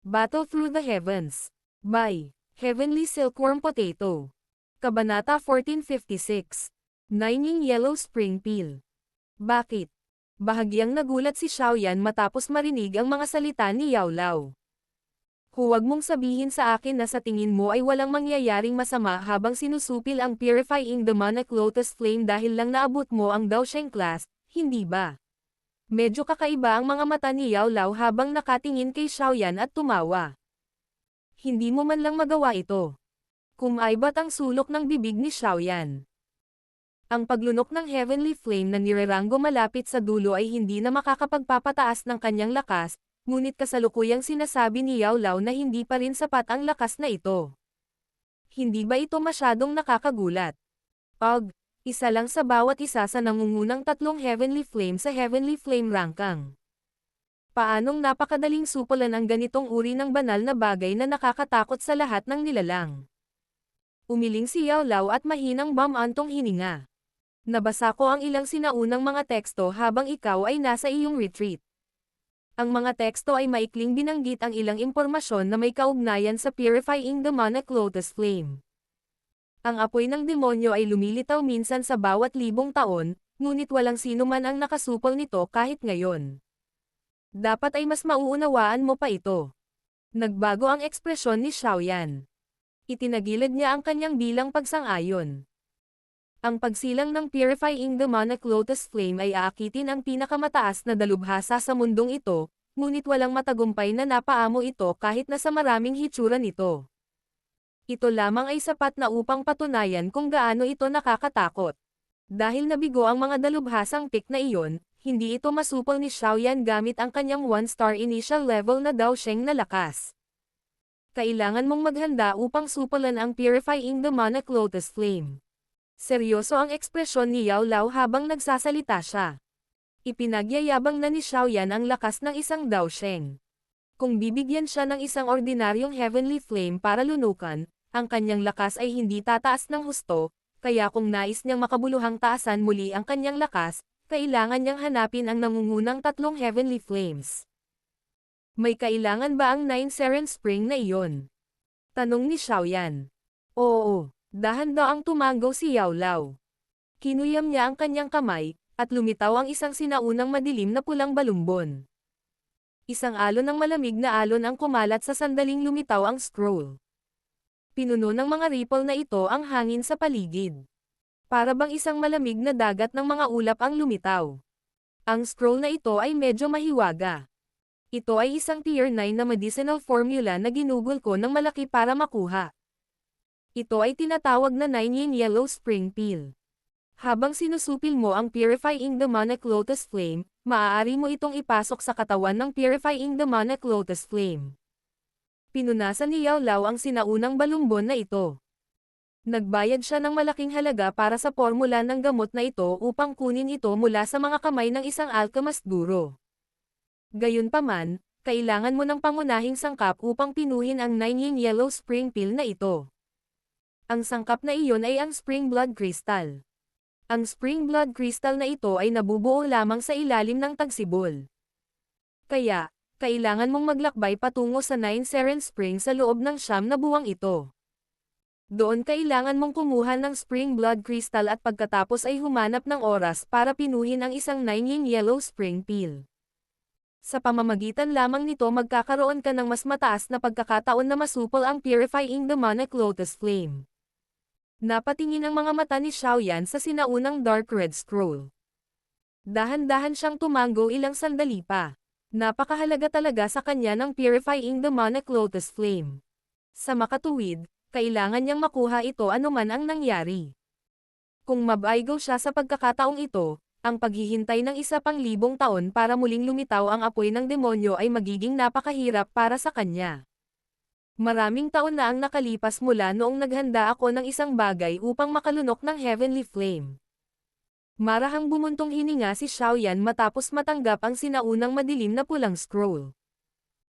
Battle Through the Heavens. By Heavenly Silkworm Potato. Kabanata 1456. Nining Yellow Spring Peel. Bakit? Bahagyang nagulat si Xiaoyan matapos marinig ang mga salita ni Yao Lao. Huwag mong sabihin sa akin na sa tingin mo ay walang mangyayaring masama habang sinusupil ang Purifying Demonic Lotus Flame dahil lang naabot mo ang Daosheng class, hindi ba? Medyo kakaiba ang mga mata ni Yao Lao habang nakatingin kay Xiaoyan at tumawa. Hindi mo man lang magawa ito. Kumaibat ang sulok ng bibig ni Xiaoyan. Ang paglunok ng Heavenly Flame na nireranggo malapit sa dulo ay hindi na makakapagpapataas ng kanyang lakas, ngunit kasalukuyang sinasabi ni Yao Lao na hindi pa rin sapat ang lakas na ito. Hindi ba ito masyadong nakakagulat? Isa lang sa bawat isa sa nangungunang tatlong Heavenly Flame sa Heavenly Flame Rangkang. Paanong napakadaling supulan ang ganitong uri ng banal na bagay na nakakatakot sa lahat ng nilalang? Umiling si Yao Lao at mahinang bumantong hininga. Nabasa ko ang ilang sinaunang mga teksto habang ikaw ay nasa iyong retreat. Ang mga teksto ay maikling binanggit ang ilang impormasyon na may kaugnayan sa Purifying Demonic Lotus Flame. Ang apoy ng demonyo ay lumilitaw minsan sa bawat libong taon, ngunit walang sino man ang nakasupol nito kahit ngayon. Dapat ay mas mauunawaan mo pa ito. Nagbago ang ekspresyon ni Xiaoyan. Itinagilid niya ang kanyang bilang pagsang-ayon. Ang pagsilang ng Purifying Demonic Lotus Flame ay aakitin ang pinakamataas na dalubhasa sa mundong ito, ngunit walang matagumpay na napaamo ito kahit na sa maraming hitsura nito. Ito lamang ay sapat na upang patunayan kung gaano ito nakakatakot. Dahil nabigo ang mga dalubhasang pick na iyon, hindi ito masupol ni Xiaoyan gamit ang kanyang 1-star initial level na Daosheng na lakas. Kailangan mong maghanda upang supulan ang Purifying Demonic Lotus Flame. Seryoso ang ekspresyon ni Yao Lao habang nagsasalita siya. Ipinagyayabang na ni Xiaoyan ang lakas ng isang Daosheng. Kung bibigyan siya ng isang ordinaryong Heavenly Flame para lunukan, ang kanyang lakas ay hindi tataas ng husto, kaya kung nais niyang makabuluhang taasan muli ang kanyang lakas, kailangan niyang hanapin ang nangungunang tatlong Heavenly Flames. May kailangan ba ang 9 Seren Spring na iyon? Tanong ni Xiaoyan. Oo, dahan-daang tumango si Yao Lao. Kinuyam niya ang kanyang kamay, at lumitaw ang isang sinaunang madilim na pulang balumbon. Isang alon ng malamig na alon ang kumalat sa sandaling lumitaw ang scroll. Pinuno ng mga ripple na ito ang hangin sa paligid. Para bang isang malamig na dagat ng mga ulap ang lumitaw. Ang scroll na ito ay medyo mahiwaga. Ito ay isang tier 9 na medicinal formula na ginugol ko ng malaki para makuha. Ito ay tinatawag na 9 Yin Yellow Spring Peel. Habang sinusupil mo ang Purifying Demonic Lotus Flame, maaari mo itong ipasok sa katawan ng Purifying Demonic Lotus Flame. Pinunasan ni Yao Lao ang sinaunang balumbon na ito. Nagbayad siya ng malaking halaga para sa formula ng gamot na ito upang kunin ito mula sa mga kamay ng isang alchemist guro. Gayunpaman, kailangan mo ng pangunahing sangkap upang pinuhin ang 9 Yin Yellow Spring Peel na ito. Ang sangkap na iyon ay ang Spring Blood Crystal. Ang Spring Blood Crystal na ito ay nabubuo lamang sa ilalim ng tagsibol. Kaya, kailangan mong maglakbay patungo sa 9 Seren Spring sa loob ng 9 na buwang ito. Doon kailangan mong kumuha ng Spring Blood Crystal at pagkatapos ay humanap ng oras para pinuhin ang isang 9 Yin Yellow Spring Peel. Sa pamamagitan lamang nito magkakaroon ka ng mas mataas na pagkakataon na masupol ang Purifying Demonic Lotus Flame. Napatingin ang mga mata ni Xiaoyan sa sinaunang dark red scroll. Dahan-dahan siyang tumango ilang sandali pa. Napakahalaga talaga sa kanya ng Purifying Demonic Lotus Flame. Sa makatuwid, kailangan niyang makuha ito anuman ang nangyari. Kung mabaigo siya sa pagkakataong ito, ang paghihintay ng 1,000 taon para muling lumitaw ang apoy ng demonyo ay magiging napakahirap para sa kanya. Maraming taon na ang nakalipas mula noong naghanda ako ng isang bagay upang makalunok ng Heavenly Flame. Marahang bumuntong hininga si Xiaoyan matapos matanggap ang sinaunang madilim na pulang scroll.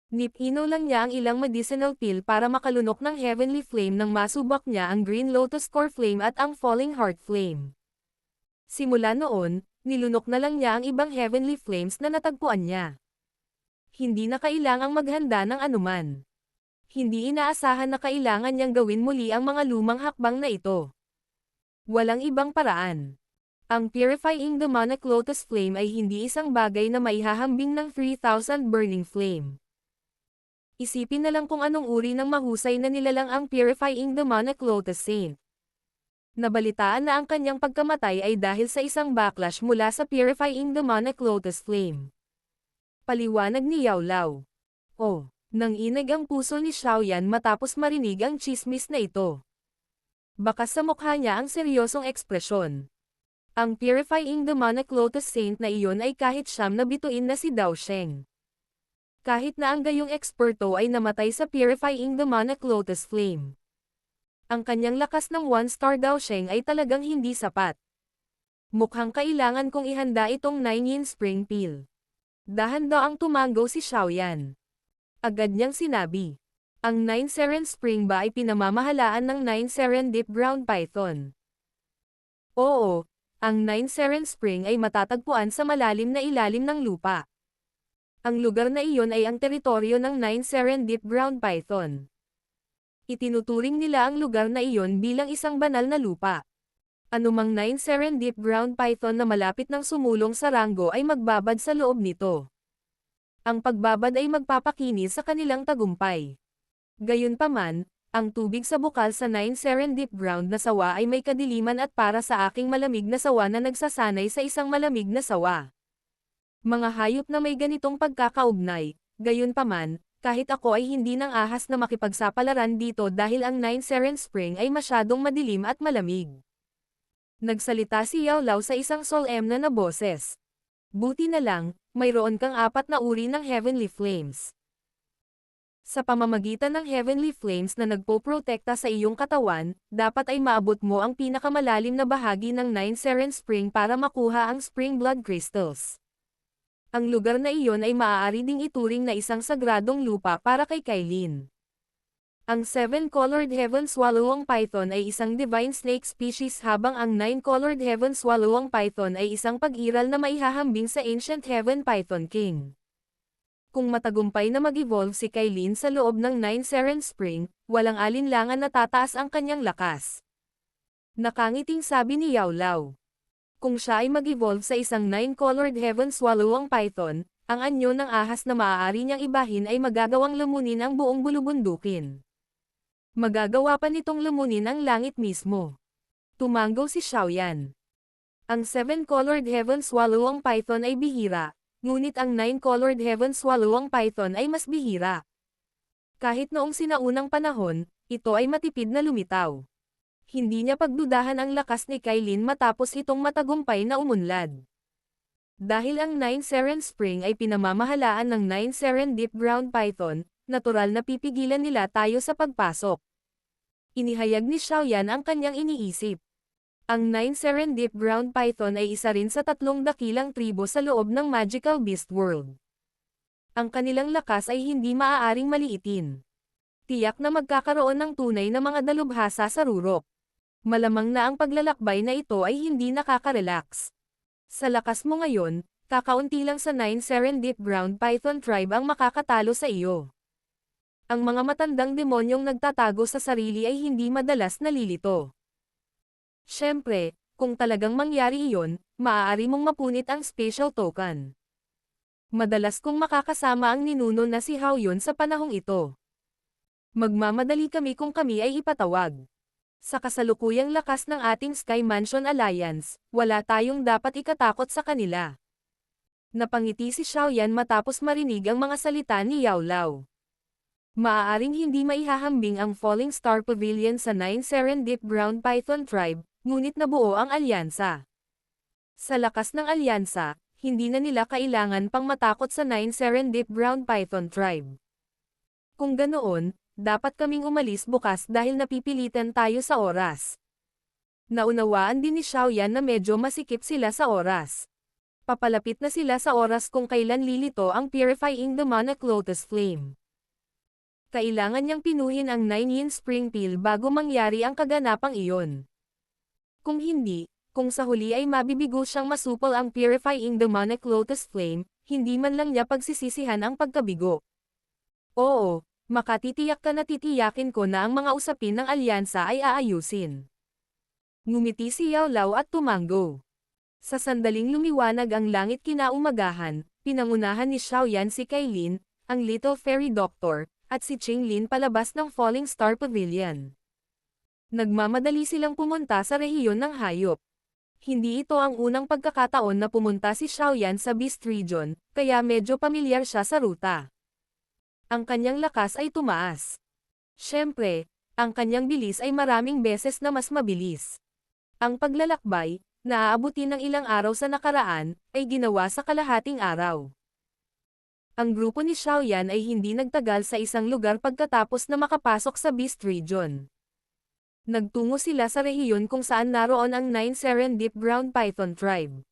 Nipino lang niya ang ilang medicinal pill para makalunok ng Heavenly Flame nang masubak niya ang Green Lotus Core Flame at ang Falling Heart Flame. Simula noon, nilunok na lang niya ang ibang Heavenly Flames na natagpuan niya. Hindi na kailangang maghanda ng anuman. Hindi inaasahan na kailangan niyang gawin muli ang mga lumang hakbang na ito. Walang ibang paraan. Ang Purifying Demonic Lotus Flame ay hindi isang bagay na maihahambing ng 3,000 burning flame. Isipin na lang kung anong uri ng mahusay na nilalang ang Purifying Demonic Lotus Saint. Nabalitaan na ang kanyang pagkamatay ay dahil sa isang backlash mula sa Purifying Demonic Lotus Flame. Paliwanag ni Yao Lao. Oh, nanginig ang puso ni Xiaoyan matapos marinig ang chismis na ito. Bakas sa mukha niya ang seryosong ekspresyon. Ang Purifying Demonic Lotus Saint na iyon ay kahit siyam na bituin na si Dao Sheng. Kahit na ang gayong eksperto ay namatay sa Purifying Demonic Lotus Flame. Ang kanyang lakas ng 1-star Dao Sheng ay talagang hindi sapat. Mukhang kailangan kong ihanda itong 9-yin spring peel. Dahan-daw ang tumango si Xiaoyan. Agad niyang sinabi. Ang 9 Seren Spring ba ay pinamamahalaan ng 9 Seren Deep Ground Python? Oo. Ang 9 Seren Spring ay matatagpuan sa malalim na ilalim ng lupa. Ang lugar na iyon ay ang teritoryo ng 9 Seren Deep Ground Python. Itinuturing nila ang lugar na iyon bilang isang banal na lupa. Anumang 9 Seren Deep Ground Python na malapit ng sumulong sa rango ay magbabad sa loob nito. Ang pagbabad ay magpapakinis sa kanilang tagumpay. Gayunpaman, ang tubig sa bukal sa 9 Seren Deep Ground na sawa ay may kadiliman at para sa aking malamig na sawa na nagsasanay sa isang malamig na sawa. Mga hayop na may ganitong pagkakaugnay, gayunpaman, kahit ako ay hindi nang ahas na makipagsapalaran dito dahil ang 9 Seren Spring ay masyadong madilim at malamig. Nagsalita si Yao Lao sa isang solemn na boses. Buti na lang, mayroon kang 4 na uri ng Heavenly Flames. Sa pamamagitan ng Heavenly Flames na nagpoprotekta sa iyong katawan, dapat ay maabot mo ang pinakamalalim na bahagi ng 9 Seren Spring para makuha ang Spring Blood Crystals. Ang lugar na iyon ay maaari ding ituring na isang sagradong lupa para kay Kailin. Ang 7-colored Heaven Swallowing Python ay isang divine snake species habang ang 9-colored Heaven Swallowing Python ay isang pag-iral na maihahambing sa Ancient Heaven Python King. Kung matagumpay na mag-evolve si Kailin sa loob ng 9 Seren Spring, walang alinlangan na tataas ang kanyang lakas. Nakangiting sabi ni Yao Lao. Kung siya ay mag-evolve sa isang 9-colored Heaven Swallowing Python, ang anyo ng ahas na maaari niyang ibahin ay magagawang lumunin ang buong bulubundukin. Magagawa pa nitong lumunin ang langit mismo. Tumango si Xiaoyan. Ang 7-colored Heaven Swallowing Python ay bihira. Ngunit ang 9-colored Heaven Swallowing Python ay mas bihira. Kahit noong sinaunang panahon, ito ay matipid na lumitaw. Hindi niya pagdudahan ang lakas ni Kailin matapos itong matagumpay na umunlad. Dahil ang 9 Seren Spring ay pinamamahalaan ng 9 Seren Deep Ground Python, natural na pipigilan nila tayo sa pagpasok. Inihayag ni Xiaoyan ang kanyang iniisip. Ang 9 Seren Deep Ground Python ay isa rin sa 3 dakilang tribo sa loob ng Magical Beast World. Ang kanilang lakas ay hindi maaaring maliitin. Tiyak na magkakaroon ng tunay na mga dalubhasa sa rurok. Malamang na ang paglalakbay na ito ay hindi nakaka-relax. Sa lakas mo ngayon, kakaunti lang sa 9 Seren Deep Ground Python tribe ang makakatalo sa iyo. Ang mga matandang demonyong nagtatago sa sarili ay hindi madalas nalilito. Siyempre, kung talagang mangyari iyon, maaari mong mapunit ang special token. Madalas kong makakasama ang ninuno na si Hao Yun sa panahong ito. Magmamadali kami kung kami ay ipatawag. Sa kasalukuyang lakas ng ating Sky Mansion Alliance, wala tayong dapat ikatakot sa kanila. Napangiti si Xiaoyan matapos marinig ang mga salita ni Yao Lao. Maaaring hindi maihahambing ang Falling Star Pavilion sa 9 Seren Deep Ground Python Tribe, ngunit nabuo ang alyansa. Sa lakas ng alyansa, hindi na nila kailangan pang matakot sa 9 Seren Deep Ground Python Tribe. Kung ganoon, dapat kaming umalis bukas dahil napipilitan tayo sa oras. Naunawaan din ni Xiaoyan na medyo masikip sila sa oras. Papalapit na sila sa oras kung kailan lilito ang Purifying Demonic Lotus Flame. Kailangan niyang pinuhin ang 9-yin spring peel bago mangyari ang kaganapang iyon. Kung hindi, kung sa huli ay mabibigo siyang masupol ang Purifying Demonic Lotus Flame, hindi man lang niya pagsisisihan ang pagkabigo. Oo, makatitiyak ka na titiyakin ko na ang mga usapin ng alyansa ay aayusin. Ngumiti si Yao Lao at tumango. Sa sandaling lumiwanag ang langit kinaumagahan, pinangunahan ni Xiaoyan si Kailin, ang Little Fairy Doctor, at si Qinglin palabas ng Falling Star Pavilion. Nagmamadali silang pumunta sa rehiyon ng hayop. Hindi ito ang unang pagkakataon na pumunta si Xiaoyan sa Beast Region, kaya medyo pamilyar siya sa ruta. Ang kanyang lakas ay tumaas. Siyempre, ang kanyang bilis ay maraming beses na mas mabilis. Ang paglalakbay, na aabutin ng ilang araw sa nakaraan, ay ginawa sa kalahating araw. Ang grupo ni Xiaoyan ay hindi nagtagal sa isang lugar pagkatapos na makapasok sa Beast Region. Nagtungo sila sa rehiyon kung saan naroon ang Nine Serendip Ground Python Tribe.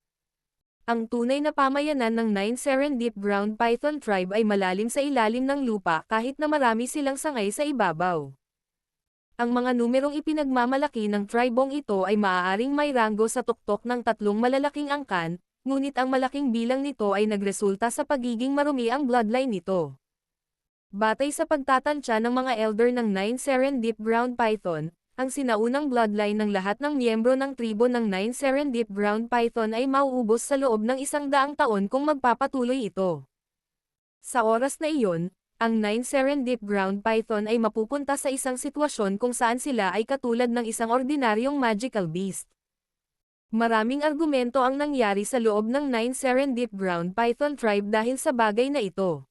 Ang tunay na pamayanan ng Nine Serendip Ground Python Tribe ay malalim sa ilalim ng lupa kahit na marami silang sangay sa ibabaw. Ang mga numerong ipinagmamalaki ng tribong ito ay maaaring may ranggo sa tuktok ng 3 malalaking angkan, ngunit ang malaking bilang nito ay nagresulta sa pagiging marumi ang bloodline nito. Batay sa pagtatansya ng mga elder ng Nine Serendip Ground Python, ang sinaunang bloodline ng lahat ng miyembro ng tribo ng Nine Serendip Ground Python ay mauubos sa loob ng 100 taon kung magpapatuloy ito. Sa oras na iyon, ang Nine Serendip Ground Python ay mapupunta sa isang sitwasyon kung saan sila ay katulad ng isang ordinaryong magical beast. Maraming argumento ang nangyari sa loob ng Nine Serendip Ground Python Tribe dahil sa bagay na ito.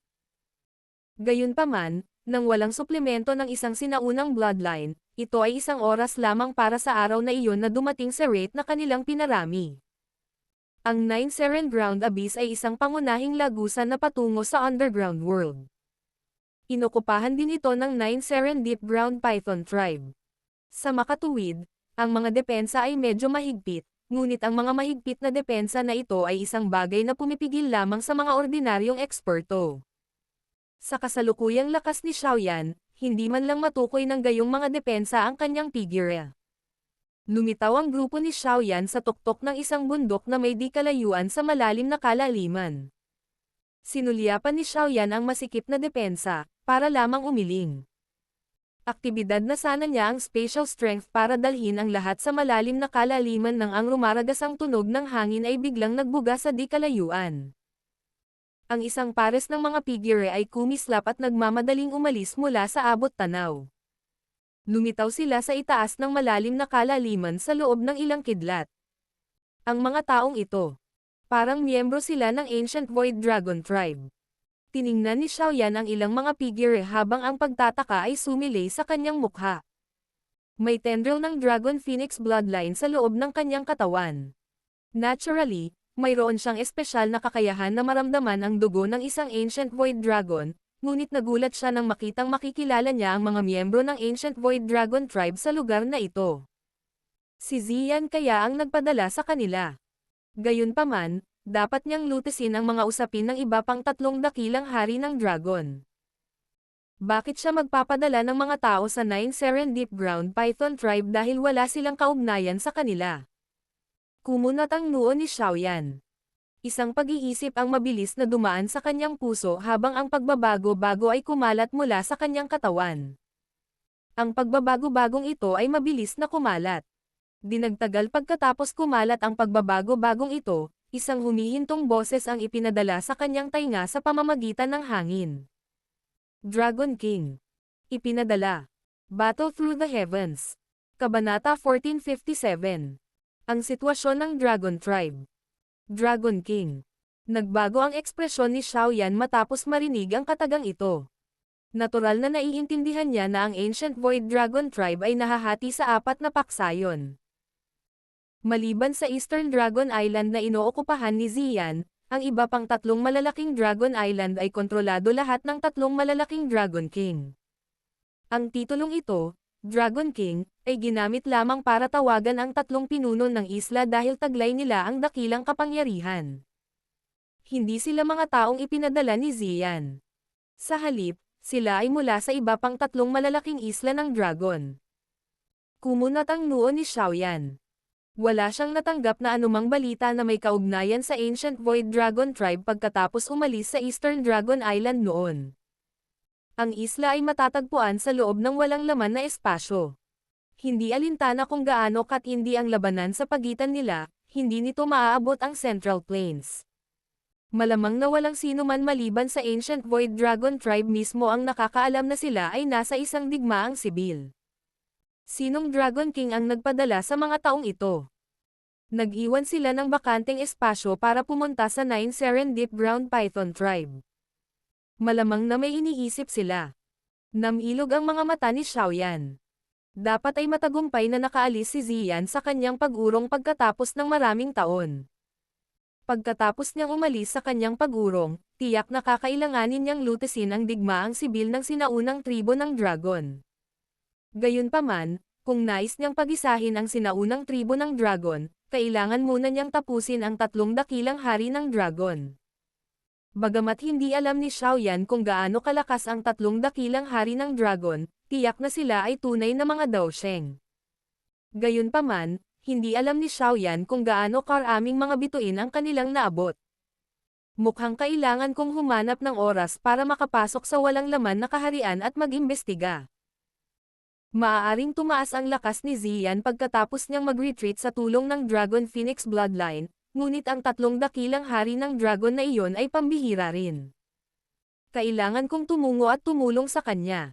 Gayunpaman, nang walang suplemento ng isang sinaunang bloodline, ito ay 1 oras lamang para sa araw na iyon na dumating sa rate na kanilang pinarami. Ang Nine Seren Ground Abyss ay isang pangunahing lagusan na patungo sa underground world. Inokupahan din ito ng Nine Serendip Ground Python Tribe. Sa makatuwid, ang mga depensa ay medyo mahigpit, ngunit ang mga mahigpit na depensa na ito ay isang bagay na pumipigil lamang sa mga ordinaryong eksperto. Sa kasalukuyang lakas ni Xiaoyan, hindi man lang matukoy ng gayong mga depensa ang kanyang figure. Lumitaw ang grupo ni Xiaoyan sa tuktok ng isang bundok na may di kalayuan sa malalim na kalaliman. Sinulyapan ni Xiaoyan ang masikip na depensa, para lamang umiling. Aktibidad na sana niya ang spatial strength para dalhin ang lahat sa malalim na kalaliman nang ang rumaragasang tunog ng hangin ay biglang nagbuga sa di kalayuan. Ang isang pares ng mga figure ay kumislap at nagmamadaling umalis mula sa abot tanaw. Lumitaw sila sa itaas ng malalim na kalaliman sa loob ng ilang kidlat. Ang mga taong ito, parang miyembro sila ng Ancient Void Dragon Tribe. Tiningnan ni Xiaoyan ang ilang mga figure habang ang pagtataka ay sumilay sa kanyang mukha. May tendril ng Dragon Phoenix bloodline sa loob ng kanyang katawan. Naturally, mayroon siyang espesyal na kakayahan na maramdaman ang dugo ng isang Ancient Void Dragon, ngunit nagulat siya nang makitang makikilala niya ang mga miyembro ng Ancient Void Dragon Tribe sa lugar na ito. Si Ziyan kaya ang nagpadala sa kanila. Gayunpaman, dapat niyang lutisin ang mga usapin ng iba pang 3 dakilang hari ng dragon. Bakit siya magpapadala ng mga tao sa Nine Serendip Ground Python Tribe dahil wala silang kaugnayan sa kanila? Kumunat ang noo ni Xiaoyan. Isang pag-iisip ang mabilis na dumaan sa kanyang puso habang ang pagbabago-bago ay kumalat mula sa kanyang katawan. Ang pagbabago-bagong ito ay mabilis na kumalat. Dinagtagal pagkatapos kumalat ang pagbabago-bagong ito, isang humihintong boses ang ipinadala sa kanyang tainga sa pamamagitan ng hangin. Dragon King. Ipinadala. Battle Through the Heavens. Kabanata 1457. Ang sitwasyon ng Dragon Tribe. Dragon King. Nagbago ang ekspresyon ni Xiaoyan matapos marinig ang katagang ito. Natural na naiintindihan niya na ang Ancient Void Dragon Tribe ay nahahati sa 4 na paksayon. Maliban sa Eastern Dragon Island na inookupahan ni Ziyan, ang iba pang 3 malalaking Dragon Island ay kontrolado lahat ng 3 malalaking Dragon King. Ang titulong ito, Dragon King, ay ginamit lamang para tawagan ang 3 pinuno ng isla dahil taglay nila ang dakilang kapangyarihan. Hindi sila mga taong ipinadala ni Ziyan. Sa halip, sila ay mula sa iba pang 3 malalaking isla ng dragon. Kumunat ang noo ni Xiaoyan. Wala siyang natanggap na anumang balita na may kaugnayan sa Ancient Void Dragon Tribe pagkatapos umalis sa Eastern Dragon Island noon. Ang isla ay matatagpuan sa loob ng walang laman na espasyo. Hindi alintana kung gaano katindi ang labanan sa pagitan nila, hindi nito maaabot ang Central Plains. Malamang na walang sino man maliban sa Ancient Void Dragon Tribe mismo ang nakakaalam na sila ay nasa isang digmaang sibil. Sinong Dragon King ang nagpadala sa mga taong ito? Nag-iwan sila ng bakanteng espasyo para pumunta sa Nine Serendip Ground Python Tribe. Malamang na may iniisip sila. Namilog ang mga mata ni Xiaoyan. Dapat ay matagumpay na nakaalis si Ziyan sa kanyang pag-urong pagkatapos ng maraming taon. Pagkatapos niyang umalis sa kanyang pag-urong, tiyak na kakailanganin niyang lutasin ang digmaang sibil ng sinaunang tribo ng dragon. Gayunpaman, kung nais niyang pagisahin ang sinaunang tribo ng dragon, kailangan muna niyang tapusin ang tatlong dakilang hari ng dragon. Bagamat hindi alam ni Xiaoyan kung gaano kalakas ang tatlong dakilang hari ng dragon, tiyak na sila ay tunay na mga daosheng. Gayunpaman, hindi alam ni Xiaoyan kung gaano karaming mga bituin ang kanilang naabot. Mukhang kailangan kong humanap ng oras para makapasok sa walang laman na kaharian at mag-imbestiga. Maaaring tumaas ang lakas ni Ziyan pagkatapos niyang mag-retreat sa tulong ng Dragon Phoenix Bloodline, ngunit ang tatlong dakilang hari ng dragon na iyon ay pambihira rin. Kailangan kong tumungo at tumulong sa kanya.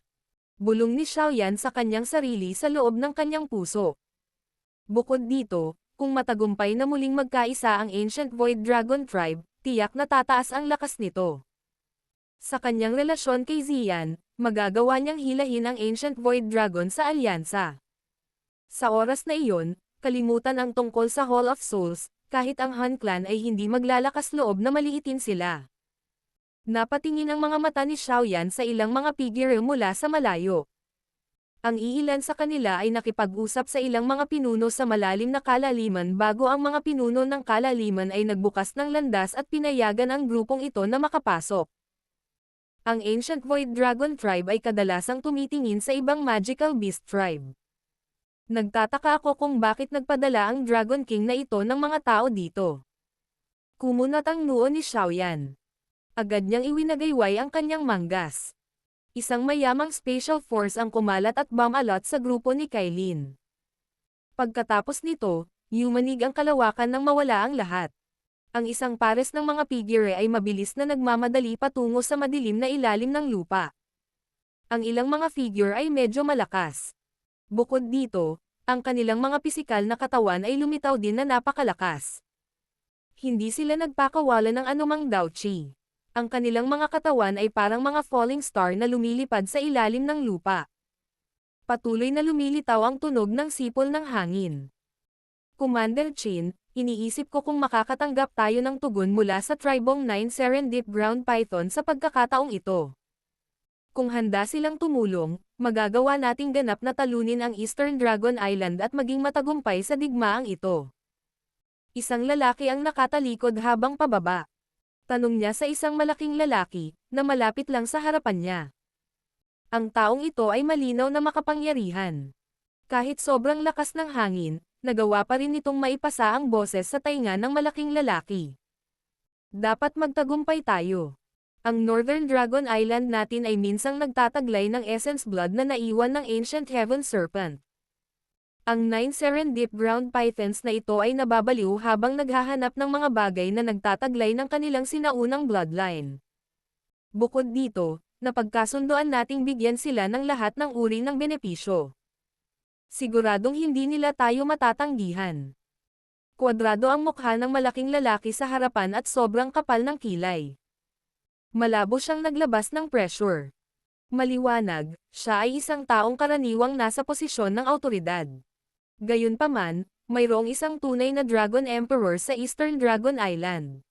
Bulong ni Xiaoyan sa kanyang sarili sa loob ng kanyang puso. Bukod dito, kung matagumpay na muling magkaisa ang Ancient Void Dragon Tribe, tiyak na tataas ang lakas nito. Sa kanyang relasyon kay Ziyan, magagawa niyang hilahin ang Ancient Void Dragon sa alyansa. Sa oras na iyon, kalimutan ang tungkol sa Hall of Souls, kahit ang Han Clan ay hindi maglalakas loob na maliitin sila. Napatingin ang mga mata ni Xiaoyan sa ilang mga figure mula sa malayo. Ang iilan sa kanila ay nakipag-usap sa ilang mga pinuno sa malalim na kalaliman bago ang mga pinuno ng kalaliman ay nagbukas ng landas at pinayagan ang grupong ito na makapasok. Ang Ancient Void Dragon Tribe ay kadalasang tumitingin sa ibang Magical Beast Tribe. Nagtataka ako kung bakit nagpadala ang Dragon King na ito ng mga tao dito. Kumunat ang noo ni Xiaoyan. Agad niyang iwinagayway ang kanyang manggas. Isang mayamang special force ang kumalat at bumalot sa grupo ni Kailin. Pagkatapos nito, yumanig ang kalawakan nang mawala ang lahat. Ang isang pares ng mga figure ay mabilis na nagmamadali patungo sa madilim na ilalim ng lupa. Ang ilang mga figure ay medyo malakas. Bukod dito, ang kanilang mga pisikal na katawan ay lumitaw din na napakalakas. Hindi sila nagpakawala ng anumang Daochi. Ang kanilang mga katawan ay parang mga falling star na lumilipad sa ilalim ng lupa. Patuloy na lumilitaw ang tunog ng sipol ng hangin. Commander Chin, iniisip ko kung makakatanggap tayo ng tugon mula sa Tribong 9 Serendip Ground Python sa pagkakataong ito. Kung handa silang tumulong, magagawa nating ganap na talunin ang Eastern Dragon Island at maging matagumpay sa digmaang ito. Isang lalaki ang nakatalikod habang pababa. Tanong niya sa isang malaking lalaki, na malapit lang sa harapan niya. Ang taong ito ay malinaw na makapangyarihan. Kahit sobrang lakas ng hangin, nagawa pa rin nitong maipasa ang boses sa tainga ng malaking lalaki. Dapat magtagumpay tayo. Ang Northern Dragon Island natin ay minsang nagtataglay ng Essence Blood na naiwan ng Ancient Heaven Serpent. Ang 9 Serendip Ground Pythons na ito ay nababaliw habang naghahanap ng mga bagay na nagtataglay ng kanilang sinaunang bloodline. Bukod dito, napagkasundoan nating bigyan sila ng lahat ng uri ng benepisyo. Siguradong hindi nila tayo matatanggihan. Kwadrado ang mukha ng malaking lalaki sa harapan at sobrang kapal ng kilay. Malabo siyang naglabas ng pressure. Maliwanag, siya ay isang taong karaniwang nasa posisyon ng awtoridad. Gayunpaman, mayroong isang tunay na Dragon Emperor sa Eastern Dragon Island.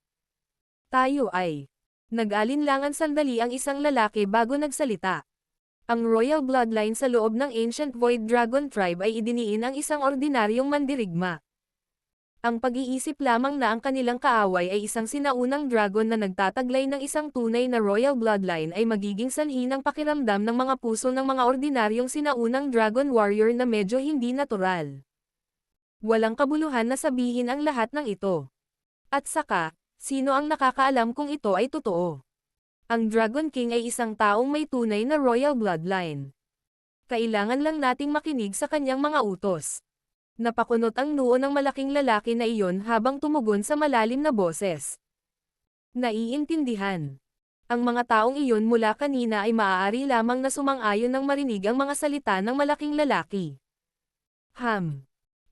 Tayo ay. Nag-alinlangan sandali ang isang lalaki bago nagsalita. Ang royal bloodline sa loob ng Ancient Void Dragon Tribe ay idiniin ang isang ordinaryong mandirigma. Ang pag-iisip lamang na ang kanilang kaaway ay isang sinaunang dragon na nagtataglay ng isang tunay na royal bloodline ay magiging sanhi ng pakiramdam ng mga puso ng mga ordinaryong sinaunang dragon warrior na medyo hindi natural. Walang kabuluhan na sabihin ang lahat ng ito. At saka, sino ang nakakaalam kung ito ay totoo? Ang Dragon King ay isang taong may tunay na royal bloodline. Kailangan lang nating makinig sa kanyang mga utos. Napakunot ang noo ng malaking lalaki na iyon habang tumugon sa malalim na boses. Naiintindihan. Ang mga taong iyon mula kanina ay maaari lamang na sumang-ayon nang marinig ang mga salita ng malaking lalaki.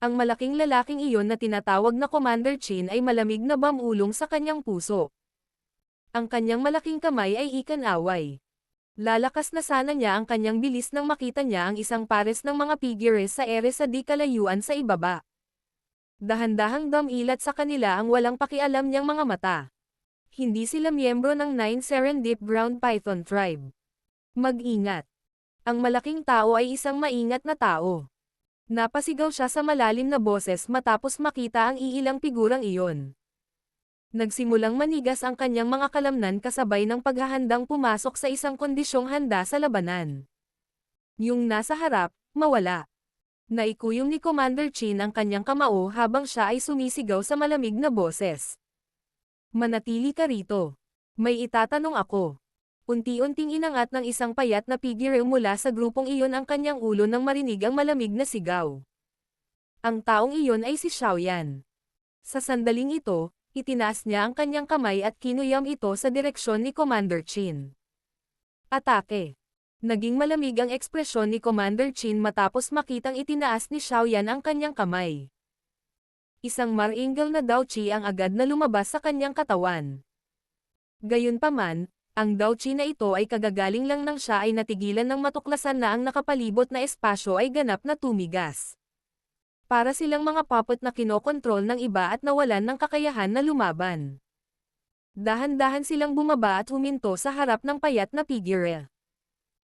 Ang malaking lalaking iyon na tinatawag na Commander Chin ay malamig na bamulong sa kanyang puso. Ang kanyang malaking kamay ay ikan-away. Lalakas na sana niya ang kanyang bilis nang makita niya ang isang pares ng mga figures sa ere sa di kalayuan sa ibaba. Dahan-dahang dumilat sa kanila ang walang pakialam niyang mga mata. Hindi sila miyembro ng 9 Serendip Ground Python Tribe. Mag-ingat. Ang malaking tao ay isang maingat na tao. Napasigaw siya sa malalim na boses matapos makita ang iilang figurang iyon. Nagsimulang manigas ang kanyang mga kalamnan kasabay ng paghahandang pumasok sa isang kondisyong handa sa labanan. Yung nasa harap, mawala. Naikuyong ni Commander Chin ang kanyang kamao habang siya ay sumisigaw sa malamig na boses. Manatili ka rito. May itatanong ako. Unti-unting inangat ng isang payat na figure mula sa grupong iyon ang kanyang ulo nang marinig ang malamig na sigaw. Ang taong iyon ay si Xiaoyan. Sa sandaling ito, itinaas niya ang kanyang kamay at kinuyam ito sa direksyon ni Commander Chin. Atake. Naging malamig ang ekspresyon ni Commander Chin matapos makitang itinaas ni Xiaoyan ang kanyang kamay. Isang maringal na Daochi ang agad na lumabas sa kanyang katawan. Gayunpaman, ang Daochi na ito ay kagagaling lang nang siya ay natigilan ng matuklasan na ang nakapalibot na espasyo ay ganap na tumigas. Para silang mga puppet na kinokontrol ng iba at nawalan ng kakayahan na lumaban. Dahan-dahan silang bumaba at huminto sa harap ng payat na figure.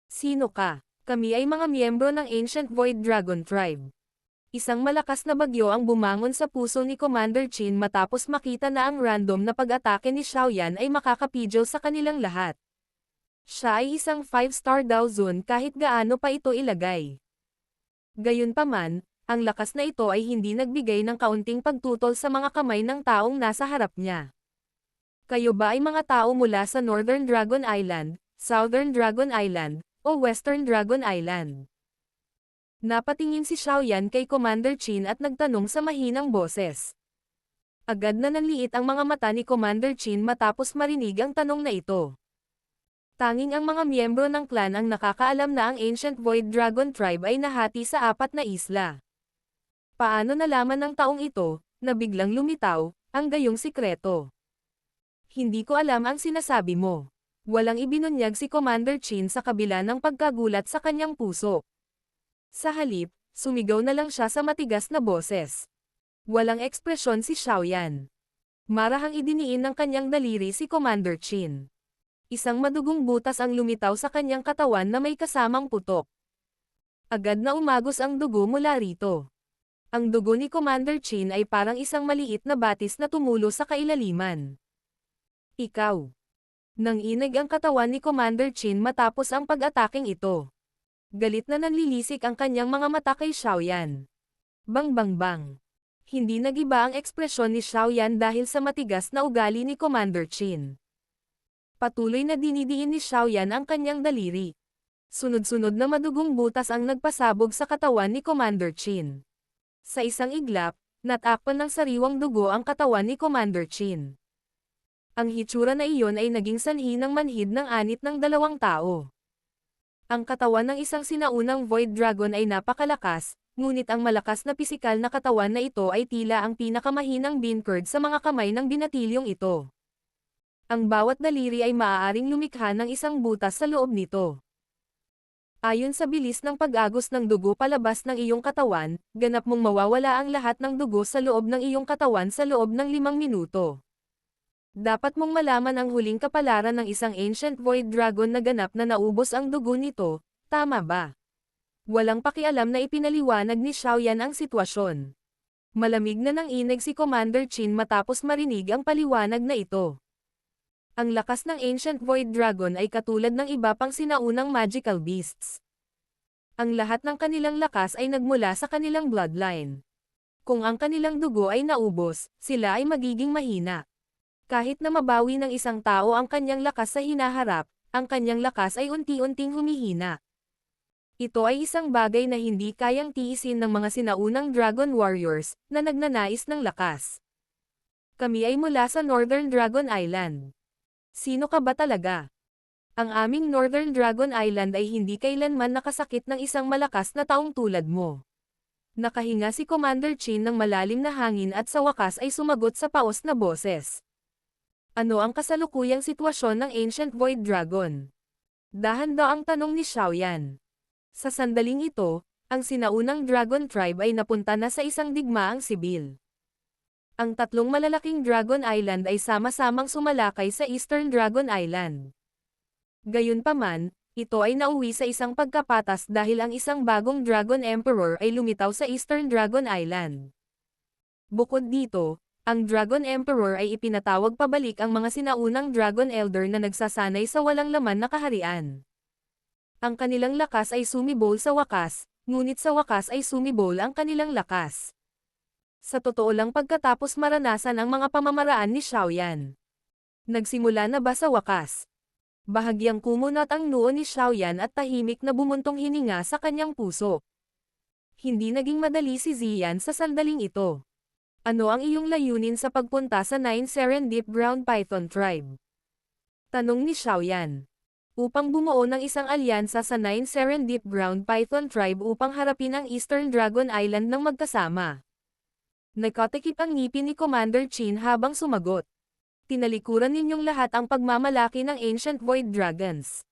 Sino ka? Kami ay mga miyembro ng Ancient Void Dragon Tribe. Isang malakas na bagyo ang bumangon sa puso ni Commander Chin matapos makita na ang random na pag-atake ni Xiaoyan ay makakapidyo sa kanilang lahat. Siya ay isang 5-star daw zone kahit gaano pa ito ilagay. Gayunpaman, ang lakas na ito ay hindi nagbigay ng kaunting pagtutol sa mga kamay ng taong nasa harap niya. Kayo ba ay mga tao mula sa Northern Dragon Island, Southern Dragon Island, o Western Dragon Island? Napatingin si Xiaoyan kay Commander Chin at nagtanong sa mahinang boses. Agad na nanliit ang mga mata ni Commander Chin matapos marinig ang tanong na ito. Tanging ang mga miyembro ng clan ang nakakaalam na ang Ancient Void Dragon Tribe ay nahati sa 4 na isla. Paano nalaman ng taong ito, na biglang lumitaw, ang gayong sikreto? Hindi ko alam ang sinasabi mo. Walang ibinunyag si Commander Chin sa kabila ng pagkagulat sa kanyang puso. Sa halip, sumigaw na lang siya sa matigas na boses. Walang ekspresyon si Xiaoyan. Marahang idiniin ng kanyang daliri si Commander Chin. Isang madugong butas ang lumitaw sa kanyang katawan na may kasamang putok. Agad na umagos ang dugo mula rito. Ang dugo ni Commander Chin ay parang isang maliit na batis na tumulo sa kailaliman. Ikaw. Nanginig ang katawan ni Commander Chin matapos ang pag-ataking ito. Galit na nanlilisik ang kanyang mga mata kay Xiaoyan. Bang bang bang. Hindi nagiba ang ekspresyon ni Xiaoyan dahil sa matigas na ugali ni Commander Chin. Patuloy na dinidiin ni Xiaoyan ang kanyang daliri. Sunod-sunod na madugong butas ang nagpasabog sa katawan ni Commander Chin. Sa isang iglap, natakpan ng sariwang dugo ang katawan ni Commander Chin. Ang hitsura na iyon ay naging sanhi ng manhid ng anit ng 2 tao. Ang katawan ng isang sinaunang Void Dragon ay napakalakas, ngunit ang malakas na pisikal na katawan na ito ay tila ang pinakamahinang beancurd sa mga kamay ng binatilyong ito. Ang bawat daliri ay maaaring lumikha ng isang butas sa loob nito. Ayon sa bilis ng pag-agos ng dugo palabas ng iyong katawan, ganap mong mawawala ang lahat ng dugo sa loob ng iyong katawan sa loob ng 5 minuto. Dapat mong malaman ang huling kapalaran ng isang Ancient Void Dragon na ganap na naubos ang dugo nito, tama ba? Walang pakialam na ipinaliwanag ni Xiaoyan ang sitwasyon. Malamig na nanginig si Commander Chin matapos marinig ang paliwanag na ito. Ang lakas ng Ancient Void Dragon ay katulad ng iba pang sinaunang magical beasts. Ang lahat ng kanilang lakas ay nagmula sa kanilang bloodline. Kung ang kanilang dugo ay naubos, sila ay magiging mahina. Kahit na mabawi ng isang tao ang kanyang lakas sa hinaharap, ang kanyang lakas ay unti-unting humihina. Ito ay isang bagay na hindi kayang tiisin ng mga sinaunang Dragon Warriors, na nagnanais ng lakas. Kami ay mula sa Northern Dragon Island. Sino ka ba talaga? Ang aming Northern Dragon Island ay hindi kailanman nakasakit ng isang malakas na taong tulad mo. Nakahinga si Commander Chin ng malalim na hangin at sa wakas ay sumagot sa paos na boses. Ano ang kasalukuyang sitwasyon ng Ancient Void Dragon? Dahan-daang tanong ni Xiaoyan. Sa sandaling ito, ang sinaunang Dragon Tribe ay napunta na sa isang digmaang sibil. Ang tatlong malalaking Dragon Island ay sama-samang sumalakay sa Eastern Dragon Island. Gayunpaman, ito ay nauwi sa isang pagkapatas dahil ang isang bagong Dragon Emperor ay lumitaw sa Eastern Dragon Island. Bukod dito, ang Dragon Emperor ay ipinatawag pabalik ang mga sinaunang Dragon Elder na nagsasanay sa walang laman na kaharian. Ang kanilang lakas ay sumibol sa wakas, ngunit sa wakas ay sumibol ang kanilang lakas. Sa totoo lang pagkatapos maranasan ang mga pamamaraan ni Xiaoyan. Nagsimula na ba sa wakas? Bahagyang kumunot ang noo ni Xiaoyan at tahimik na bumuntong hininga sa kanyang puso. Hindi naging madali si Ziyan sa sandaling ito. Ano ang iyong layunin sa pagpunta sa Nine Serendip Ground Python Tribe? Tanong ni Xiaoyan. Upang bumuo ng isang alyansa sa Nine Serendip Ground Python Tribe upang harapin ang Eastern Dragon Island ng magkasama. Nagkatikip ang ngipin ni Commander Chin habang sumagot. Tinalikuran ninyong lahat ang pagmamalaki ng Ancient Void Dragons.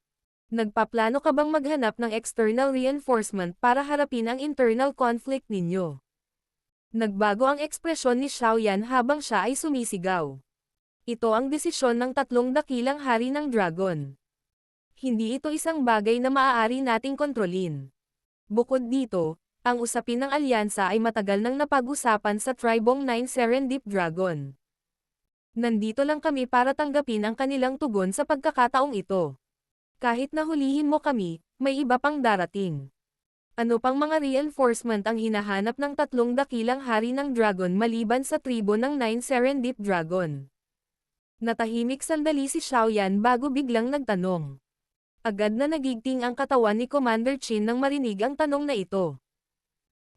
Nagpaplano ka bang maghanap ng external reinforcement para harapin ang internal conflict ninyo? Nagbago ang ekspresyon ni Xiaoyan habang siya ay sumisigaw. Ito ang desisyon ng tatlong dakilang hari ng dragon. Hindi ito isang bagay na maaari nating kontrolin. Bukod dito, ang usapin ng alyansa ay matagal nang napag-usapan sa tribong Nine Serendip Dragon. Nandito lang kami para tanggapin ang kanilang tugon sa pagkakataong ito. Kahit na hulihin mo kami, may iba pang darating. Ano pang mga reinforcement ang hinahanap ng tatlong dakilang hari ng dragon maliban sa tribo ng Nine Serendip Dragon? Natahimik sandali si Xiaoyan bago biglang nagtanong. Agad na nagigting ang katawan ni Commander Chin nang marinig ang tanong na ito.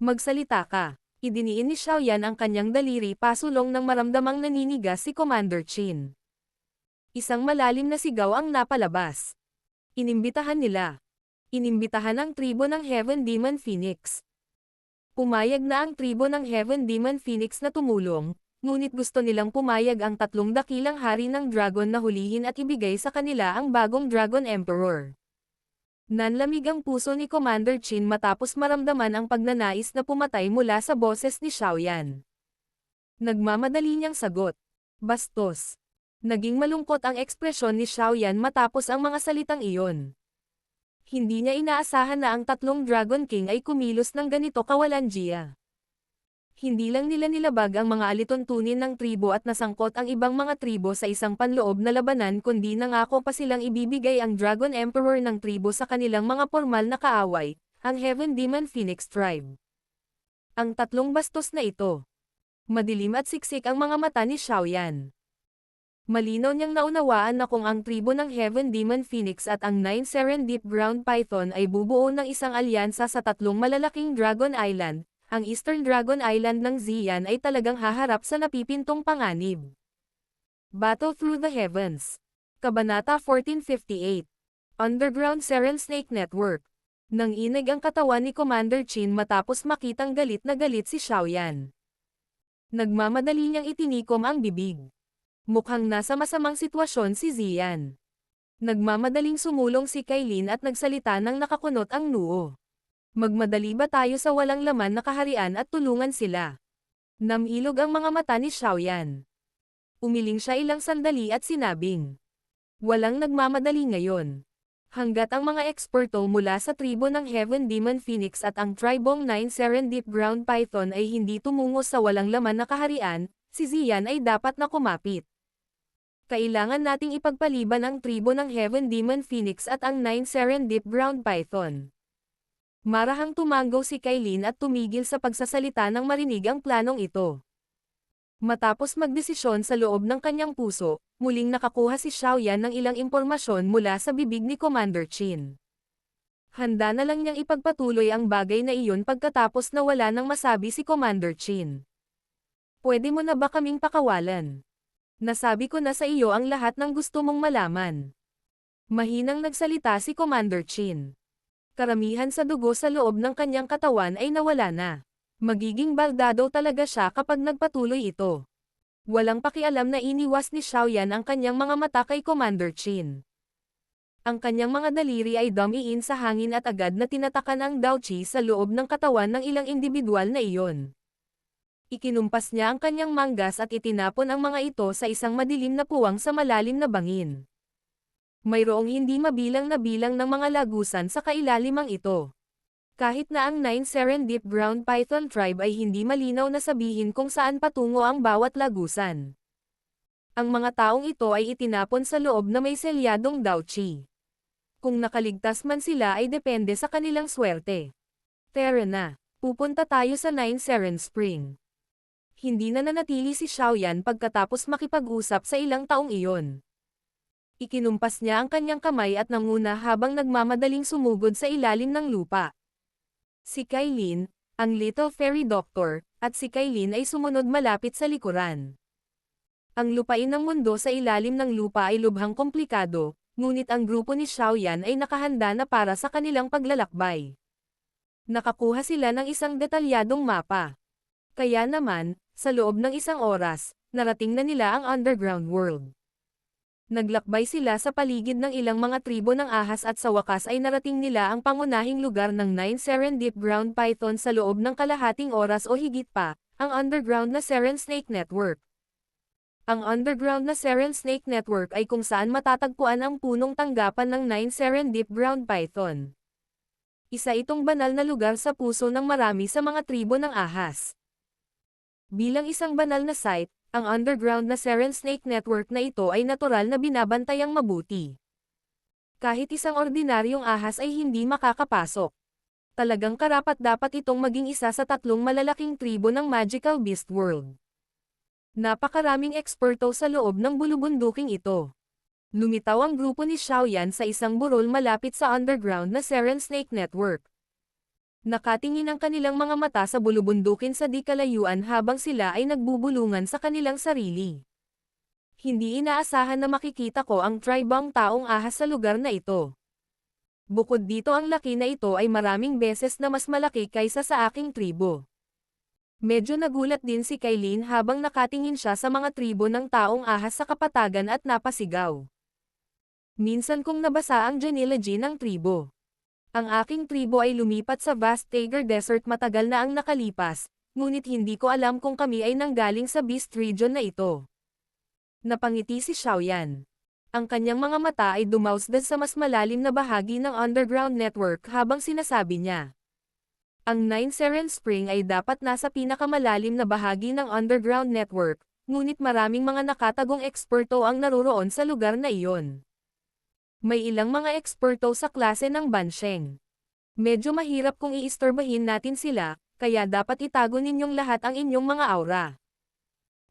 Magsalita ka. Idiniin ni Xiaoyan ang kanyang daliri pasulong ng maramdamang naninigas si Commander Chin. Isang malalim na sigaw ang napalabas. Inimbitahan nila. Inimbitahan ang tribo ng Heaven Demon Phoenix. Pumayag na ang tribo ng Heaven Demon Phoenix na tumulong, ngunit gusto nilang pumayag ang tatlong dakilang hari ng dragon na hulihin at ibigay sa kanila ang bagong Dragon Emperor. Nanlamig ang puso ni Commander Chin matapos maramdaman ang pagnanais na pumatay mula sa boses ni Xiaoyan. Nagmamadali niyang sagot. Bastos. Naging malungkot ang ekspresyon ni Xiaoyan matapos ang mga salitang iyon. Hindi niya inaasahan na ang tatlong Dragon King ay kumilos ng ganito kawalanjiya. Hindi lang nila nilabag ang mga alituntunin ng tribo at nasangkot ang ibang mga tribo sa isang panloob na labanan kundi nangako pa silang ibibigay ang Dragon Emperor ng tribo sa kanilang mga formal na kaaway, ang Heaven Demon Phoenix Tribe. Ang tatlong bastos na ito. Madilim at siksik ang mga mata ni Xiaoyan. Malinaw niyang naunawaan na kung ang tribo ng Heaven Demon Phoenix at ang Nine Serendip Ground Python ay bubuo ng isang alyansa sa tatlong malalaking Dragon Island, ang Eastern Dragon Island ng Ziyan ay talagang haharap sa napipintong panganib. Battle Through the Heavens. Kabanata 1458. Underground Seren Snake Network. Nanginig ang katawan ni Commander Chin matapos makitang galit na galit si Xiaoyan. Nagmamadali niyang itinikom ang bibig. Mukhang nasa masamang sitwasyon si Ziyan. Nagmamadaling sumulong si Kailin at nagsalita ng nakakunot ang noo. Magmadali ba tayo sa walang laman na kaharian at tulungan sila? Namilog ang mga mata ni Xiaoyan. Umiling siya ilang sandali at sinabing, walang nagmamadali ngayon. Hanggat ang mga eksperto mula sa tribo ng Heaven Demon Phoenix at ang tribong Nine Serendip Ground Python ay hindi tumungo sa walang laman na kaharian, si Ziyan ay dapat na kumapit. Kailangan nating ipagpaliban ang tribo ng Heaven Demon Phoenix at ang Nine Serendip Ground Python. Marahang tumanggaw si Kailin at tumigil sa pagsasalita nang marinig ang planong ito. Matapos magdesisyon sa loob ng kanyang puso, muling nakakuha si Xiaoyan ng ilang impormasyon mula sa bibig ni Commander Qin. Handa na lang niyang ipagpatuloy ang bagay na iyon pagkatapos na wala nang masabi si Commander Qin. Pwede mo na ba kaming pakawalan? Nasabi ko na sa iyo ang lahat ng gusto mong malaman. Mahinang nagsalita si Commander Qin. Karamihan sa dugo sa loob ng kanyang katawan ay nawala na. Magiging baldado talaga siya kapag nagpatuloy ito. Walang pakialam na iniwas ni Xiaoyan ang kanyang mga mata kay Commander Qin. Ang kanyang mga daliri ay dumiin sa hangin at agad na tinatakan ang Daoqi sa loob ng katawan ng ilang individual na iyon. Ikinumpas niya ang kanyang manggas at itinapon ang mga ito sa isang madilim na puwang sa malalim na bangin. Mayroong hindi mabilang na bilang ng mga lagusan sa kailalimang ito. Kahit na ang 9 Serendip Ground Python Tribe ay hindi malinaw na sabihin kung saan patungo ang bawat lagusan. Ang mga taong ito ay itinapon sa loob na may selyadong Daoqi. Kung nakaligtas man sila ay depende sa kanilang swerte. Tara na, pupunta tayo sa 9 Seren Spring. Hindi na nanatili si Xiaoyan pagkatapos makipag-usap sa ilang taong iyon. Ikinumpas niya ang kanyang kamay at nanguna habang nagmamadaling sumugod sa ilalim ng lupa. Si Kailin, ang Little Fairy Doctor, at si Kailin ay sumunod malapit sa likuran. Ang lupain ng mundo sa ilalim ng lupa ay lubhang komplikado, ngunit ang grupo ni Xiaoyan ay nakahanda na para sa kanilang paglalakbay. Nakakuha sila ng isang detalyadong mapa. Kaya naman, sa loob ng isang oras, narating na nila ang underground world. Naglakbay sila sa paligid ng ilang mga tribo ng ahas at sa wakas ay narating nila ang pangunahing lugar ng 9 Serendip Ground Python sa loob ng kalahating oras o higit pa, ang underground na Seren Snake Network. Ang underground na Seren Snake Network ay kung saan matatagpuan ang punong tanggapan ng 9 Serendip Ground Python. Isa itong banal na lugar sa puso ng marami sa mga tribo ng ahas. Bilang isang banal na site, ang underground na Seren Snake Network na ito ay natural na binabantayang mabuti. Kahit isang ordinaryong ahas ay hindi makakapasok. Talagang karapat-dapat itong maging isa sa 3 malalaking tribo ng Magical Beast World. Napakaraming eksperto sa loob ng bulubunduking ito. Lumitaw ang grupo ni Xiaoyan sa isang burol malapit sa underground na Seren Snake Network. Nakatingin ang kanilang mga mata sa bulubundukin sa di kalayuan habang sila ay nagbubulungan sa kanilang sarili. Hindi inaasahan na makikita ko ang tribang taong ahas sa lugar na ito. Bukod dito ang laki na ito ay maraming beses na mas malaki kaysa sa aking tribo. Medyo nagulat din si Kailin habang nakatingin siya sa mga tribo ng taong ahas sa kapatagan at napasigaw. Minsan kong nabasa ang genealogy ng tribo. Ang aking tribo ay lumipat sa vast Tiger Desert matagal na ang nakalipas, ngunit hindi ko alam kung kami ay nanggaling sa Beast Region na ito. Napangiti si Xiaoyan. Ang kanyang mga mata ay dumausdan sa mas malalim na bahagi ng underground network habang sinasabi niya. Ang 9 Seren Spring ay dapat nasa pinakamalalim na bahagi ng underground network, ngunit maraming mga nakatagong eksperto ang naroroon sa lugar na iyon. May ilang mga eksperto sa klase ng Bansheng. Medyo mahirap kung iistorbahin natin sila, kaya dapat itago ninyong lahat ang inyong mga aura.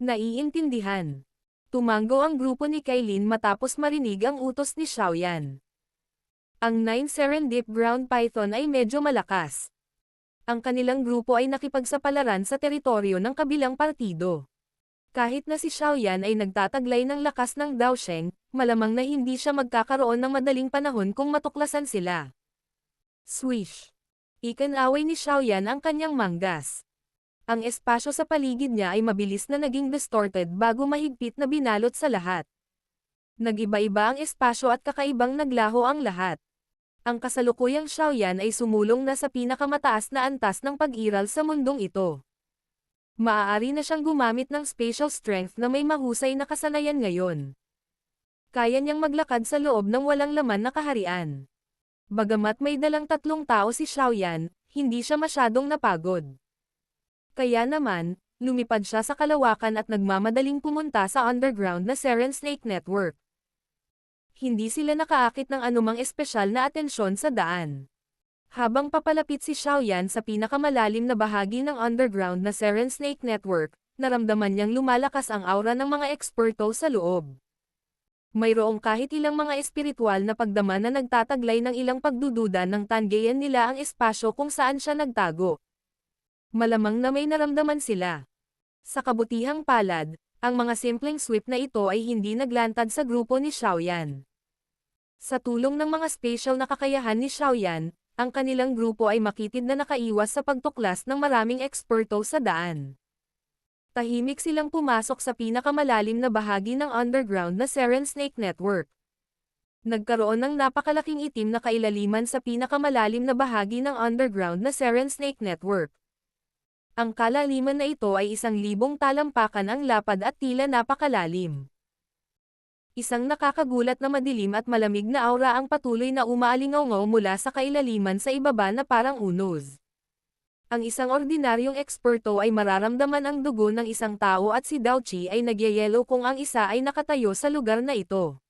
Naiintindihan. Tumango ang grupo ni Kailin matapos marinig ang utos ni Xiaoyan. Ang 9 Serendip Ground Python ay medyo malakas. Ang kanilang grupo ay nakipagsapalaran sa teritoryo ng kabilang partido. Kahit na si Xiaoyan ay nagtataglay ng lakas ng Daosheng, malamang na hindi siya magkakaroon ng madaling panahon kung matuklasan sila. Swish! Ikinaway ni Xiaoyan ang kanyang manggas. Ang espasyo sa paligid niya ay mabilis na naging distorted bago mahigpit na binalot sa lahat. Nag-iba-iba ang espasyo at kakaibang naglaho ang lahat. Ang kasalukuyang Xiaoyan ay sumulong na sa pinakamataas na antas ng pag-iral sa mundong ito. Maaari na siyang gumamit ng spatial strength na may mahusay na kasanayan ngayon. Kaya niyang maglakad sa loob ng walang laman na kaharian. Bagamat may dalang 3 tao si Xiaoyan, hindi siya masyadong napagod. Kaya naman, lumipad siya sa kalawakan at nagmamadaling pumunta sa underground na Seren Snake Network. Hindi sila nakaakit ng anumang espesyal na atensyon sa daan. Habang papalapit si Xiaoyan sa pinakamalalim na bahagi ng underground na Seren Snake Network, naramdaman niyang lumalakas ang aura ng mga eksperto sa loob. Mayroong kahit ilang mga espiritual na pagdama na nagtataglay ng ilang pagdududa ng tanggayan nila ang espasyo kung saan siya nagtago. Malamang na may naramdaman sila. Sa kabutihang palad, ang mga simpleng sweep na ito ay hindi naglantad sa grupo ni Xiaoyan. Sa tulong ng mga special na kakayahan ni Xiaoyan, ang kanilang grupo ay makitid na nakaiwas sa pagtuklas ng maraming eksperto sa daan. Tahimik silang pumasok sa pinakamalalim na bahagi ng underground na Seren Snake Network. Nagkaroon ng napakalaking itim na kailaliman sa pinakamalalim na bahagi ng underground na Seren Snake Network. Ang kalaliman na ito ay 1,000 talampakan ang lapad at tila napakalalim. Isang nakakagulat na madilim at malamig na aura ang patuloy na umaalingaw mula sa kailaliman sa ibaba na parang unos. Ang isang ordinaryong eksperto ay mararamdaman ang dugo ng isang tao at si Dao Qi ay nagyayelo kung ang isa ay nakatayo sa lugar na ito.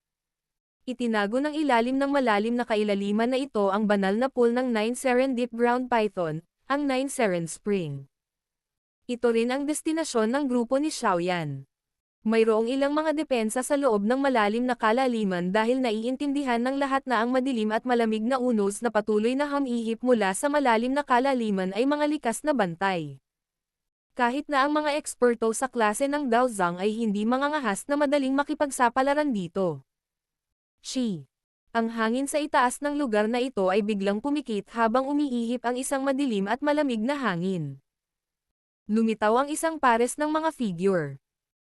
Itinago ng ilalim ng malalim na kailaliman na ito ang banal na pool ng 9 Seren Deep Ground Python, ang 9 Seren Spring. Ito rin ang destinasyon ng grupo ni Xiaoyan. Mayroong ilang mga depensa sa loob ng malalim na kalaliman dahil naiintindihan ng lahat na ang madilim at malamig na unos na patuloy na humihip mula sa malalim na kalaliman ay mga likas na bantay. Kahit na ang mga eksperto sa klase ng Daozang ay hindi mangangahas na madaling makipagsapalaran dito. Ang hangin sa itaas ng lugar na ito ay biglang pumikit habang umiihip ang isang madilim at malamig na hangin. Lumitaw ang isang pares ng mga figure.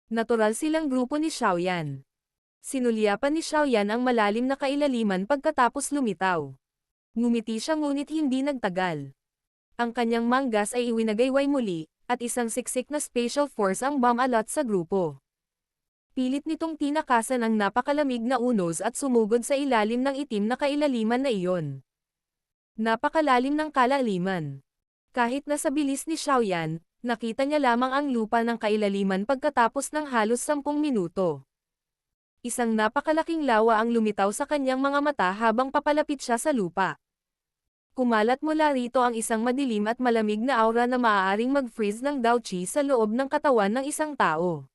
Natural silang grupo ni Xiaoyan. Sinulyapan ni Xiaoyan ang malalim na kailaliman pagkatapos lumitaw. Ngumiti siya ngunit hindi nagtagal. Ang kanyang manggas ay iwinagayway muli, at isang siksik na special force ang bumalot sa grupo. Pilit nitong tinakasan ang napakalamig na unos at sumugod sa ilalim ng itim na kailaliman na iyon. Napakalalim ng kalaliman. Kahit na sa bilis ni Xiaoyan, nakita niya lamang ang lupa ng kailaliman pagkatapos ng halos 10 minuto. Isang napakalaking lawa ang lumitaw sa kanyang mga mata habang papalapit siya sa lupa. Kumalat mula rito ang isang madilim at malamig na aura na maaaring mag-freeze ng Dao Qi sa loob ng katawan ng isang tao.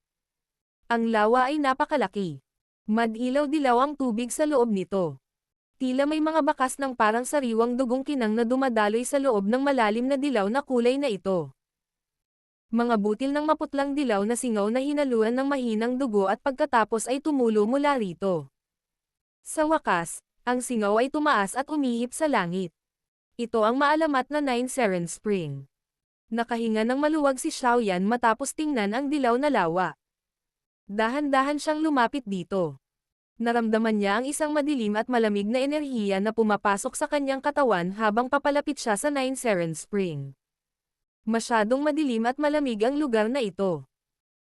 Ang lawa ay napakalaki. Madilaw-dilaw ang tubig sa loob nito. Tila may mga bakas ng parang sariwang dugong kinang na dumadaloy sa loob ng malalim na dilaw na kulay na ito. Mga butil ng maputlang dilaw na singaw na hinaluan ng mahinang dugo at pagkatapos ay tumulo mula rito. Sa wakas, ang singaw ay tumaas at umihip sa langit. Ito ang maalamat na 9 Seren Spring. Nakahinga ng maluwag si Xiaoyan matapos tingnan ang dilaw na lawa. Dahan-dahan siyang lumapit dito. Naramdaman niya ang isang madilim at malamig na enerhiya na pumapasok sa kanyang katawan habang papalapit siya sa 9 Seren Spring. Masyadong madilim at malamig ang lugar na ito.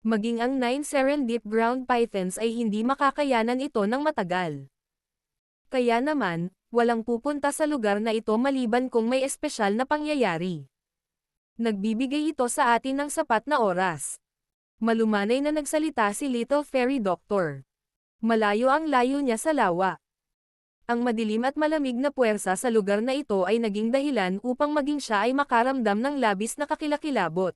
Maging ang 9 Seren Deep Ground Pythons ay hindi makakayanan ito ng matagal. Kaya naman, walang pupunta sa lugar na ito maliban kung may espesyal na pangyayari. Nagbibigay ito sa atin ng sapat na oras. Malumanay na nagsalita si Little Fairy Doctor. Malayo ang layo niya sa lawa. Ang madilim at malamig na puwersa sa lugar na ito ay naging dahilan upang maging siya ay makaramdam ng labis na kakilakilabot.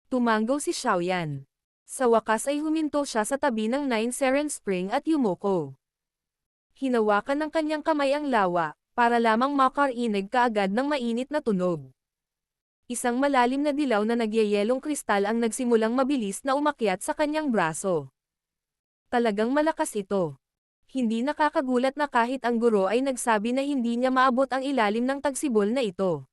Tumanggaw si Xiaoyan. Sa wakas ay huminto siya sa tabi ng 9 Seren Spring at yumuko. Hinawakan ng kanyang kamay ang lawa, para lamang makarinig kaagad ng mainit na tunog. Isang malalim na dilaw na nagyayelong kristal ang nagsimulang mabilis na umakyat sa kanyang braso. Talagang malakas ito. Hindi nakakagulat na kahit ang guro ay nagsabi na hindi niya maabot ang ilalim ng tagsibol na ito.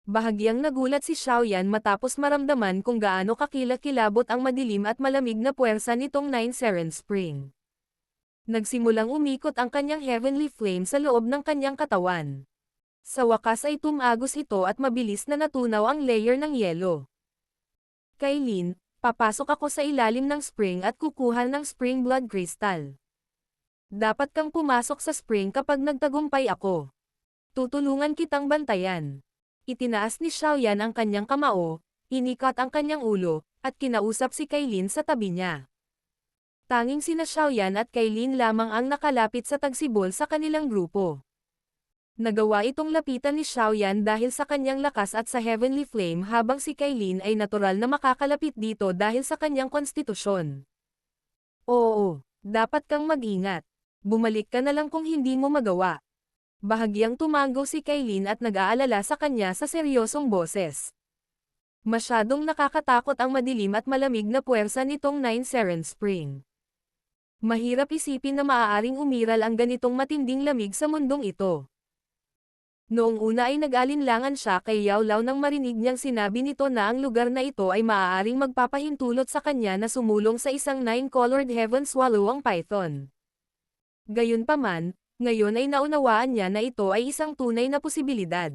Bahagyang nagulat si Xiaoyan matapos maramdaman kung gaano kakilakilabot ang madilim at malamig na puwersa nitong 9 Seren Spring. Nagsimulang umikot ang kanyang heavenly flame sa loob ng kanyang katawan. Sa wakas ay tumagos ito at mabilis na natunaw ang layer ng yelo. Kailin, papasok ako sa ilalim ng spring at kukuha ng spring blood crystal. Dapat kang pumasok sa spring kapag nagtagumpay ako. Tutulungan kitang bantayan. Itinaas ni Xiaoyan ang kanyang kamao, inikat ang kanyang ulo, at kinausap si Kailin sa tabi niya. Tanging sina Xiaoyan at Kailin lamang ang nakalapit sa tagsibol sa kanilang grupo. Nagawa itong lapitan ni Xiaoyan dahil sa kanyang lakas at sa Heavenly Flame habang si Kailin ay natural na makakalapit dito dahil sa kanyang konstitusyon. Oo, dapat kang mag-ingat. Bumalik ka na lang kung hindi mo magawa. Bahagyang tumango si Kailin at nag-aalala sa kanya sa seryosong boses. Masyadong nakakatakot ang madilim at malamig na puwersa nitong Nine Seren Spring. Mahirap isipin na maaaring umiral ang ganitong matinding lamig sa mundong ito. Noong una ay nag-alinlangan siya kay Yao Lao nang marinig niyang sinabi nito na ang lugar na ito ay maaaring magpapahintulot sa kanya na sumulong sa isang nine-colored heaven swallowing python. Gayunpaman, ngayon ay naunawaan niya na ito ay isang tunay na posibilidad.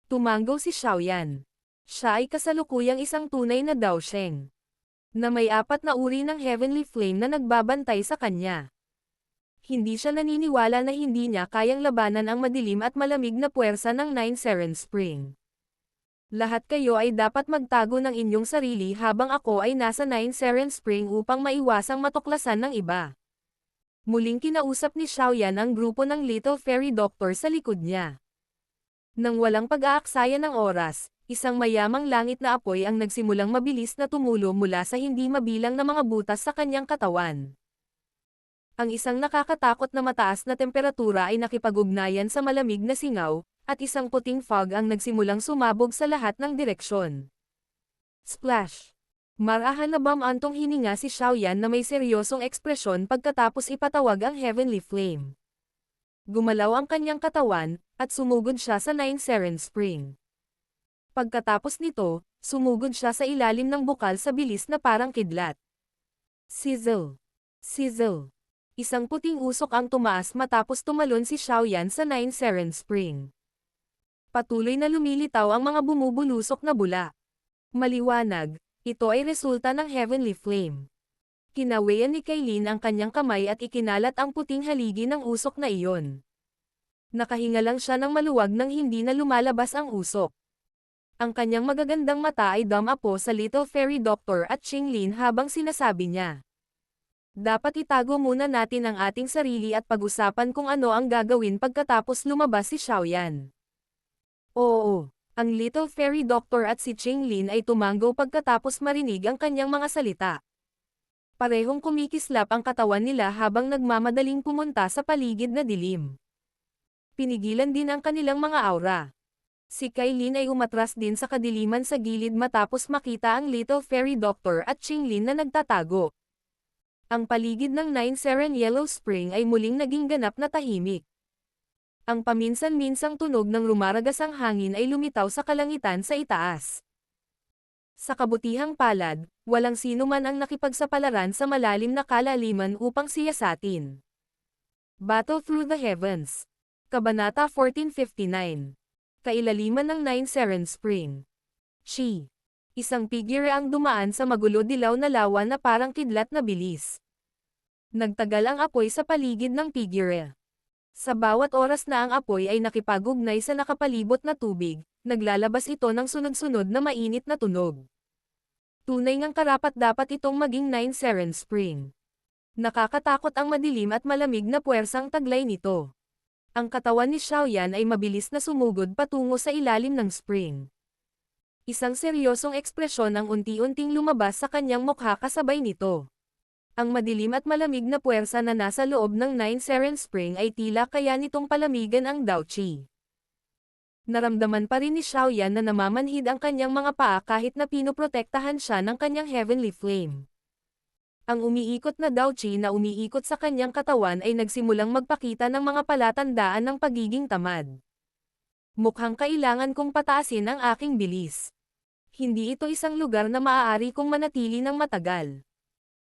Tumango si Xiaoyan. Siya ay kasalukuyang isang tunay na Daosheng, na may 4 na uri ng Heavenly Flame na nagbabantay sa kanya. Hindi siya naniniwala na hindi niya kayang labanan ang madilim at malamig na puwersa ng Nine Seren Spring. Lahat kayo ay dapat magtago ng inyong sarili habang ako ay nasa Nine Seren Spring upang maiwasang matuklasan ng iba. Muling kinausap ni Xiaoyan ang grupo ng Little Fairy Doctor sa likod niya. Nang walang pag-aaksaya ng oras, isang mayamang langit na apoy ang nagsimulang mabilis na tumulo mula sa hindi mabilang na mga butas sa kanyang katawan. Ang isang nakakatakot na mataas na temperatura ay nakipag-ugnayan sa malamig na singaw, at isang puting fog ang nagsimulang sumabog sa lahat ng direksyon. Splash! Marahan na bamantong hininga si Xiaoyan na may seryosong ekspresyon pagkatapos ipatawag ang Heavenly Flame. Gumalaw ang kanyang katawan, at sumugod siya sa Nine Seren Spring. Pagkatapos nito, sumugod siya sa ilalim ng bukal sa bilis na parang kidlat. Sizzle! Sizzle! Isang puting usok ang tumaas matapos tumalon si Xiaoyan sa Nine Seren Spring. Patuloy na lumilitaw ang mga bumubulusok na bula. Maliwanag, ito ay resulta ng Heavenly Flame. Kinawayan ni Kailin ang kanyang kamay at ikinalat ang puting haligi ng usok na iyon. Nakahinga lang siya ng maluwag nang hindi na lumalabas ang usok. Ang kanyang magagandang mata ay dumapo sa Little Fairy Doctor at Qinglin habang sinasabi niya. Dapat itago muna natin ang ating sarili at pag-usapan kung ano ang gagawin pagkatapos lumabas si Xiaoyan. Oo, ang Little Fairy Doctor at si Qinglin ay tumango pagkatapos marinig ang kanyang mga salita. Parehong kumikislap ang katawan nila habang nagmamadaling pumunta sa paligid na dilim. Pinigilan din ang kanilang mga aura. Si Kailin ay umatras din sa kadiliman sa gilid matapos makita ang Little Fairy Doctor at Qinglin na nagtatago. Ang paligid ng Nine Seren Yellow Spring ay muling naging ganap na tahimik. Ang paminsan-minsang tunog ng rumaragasang hangin ay lumitaw sa kalangitan sa itaas. Sa kabutihang palad, walang sino man ang nakipagsapalaran sa malalim na kalaliman upang siyasatin. Battle Through the Heavens. Kabanata 1459. Kailaliman ng Nine Seren Spring. Chi. Isang figure ang dumaan sa magulo-dilaw na lawa na parang kidlat na bilis. Nagtagal ang apoy sa paligid ng figure. Sa bawat oras na ang apoy ay nakipag-ugnay sa nakapalibot na tubig, naglalabas ito ng sunod-sunod na mainit na tunog. Tunay ngang karapat-dapat itong maging Nine Seren Spring. Nakakatakot ang madilim at malamig na puwersang taglay nito. Ang katawan ni Xiaoyan ay mabilis na sumugod patungo sa ilalim ng spring. Isang seryosong ekspresyon ang unti-unting lumabas sa kanyang mukha kasabay nito. Ang madilim at malamig na puwersa na nasa loob ng Nine Seren Spring ay tila kaya nitong palamigan ang Daoqi. Naramdaman pa rin ni Xiaoyan na namamanhid ang kanyang mga paa kahit na pinoprotektahan siya ng kanyang Heavenly Flame. Ang umiikot na Daoqi na umiikot sa kanyang katawan ay nagsimulang magpakita ng mga palatandaan ng pagiging tamad. Mukhang kailangan kong pataasin ang aking bilis. Hindi ito isang lugar na maaari kong manatili ng matagal.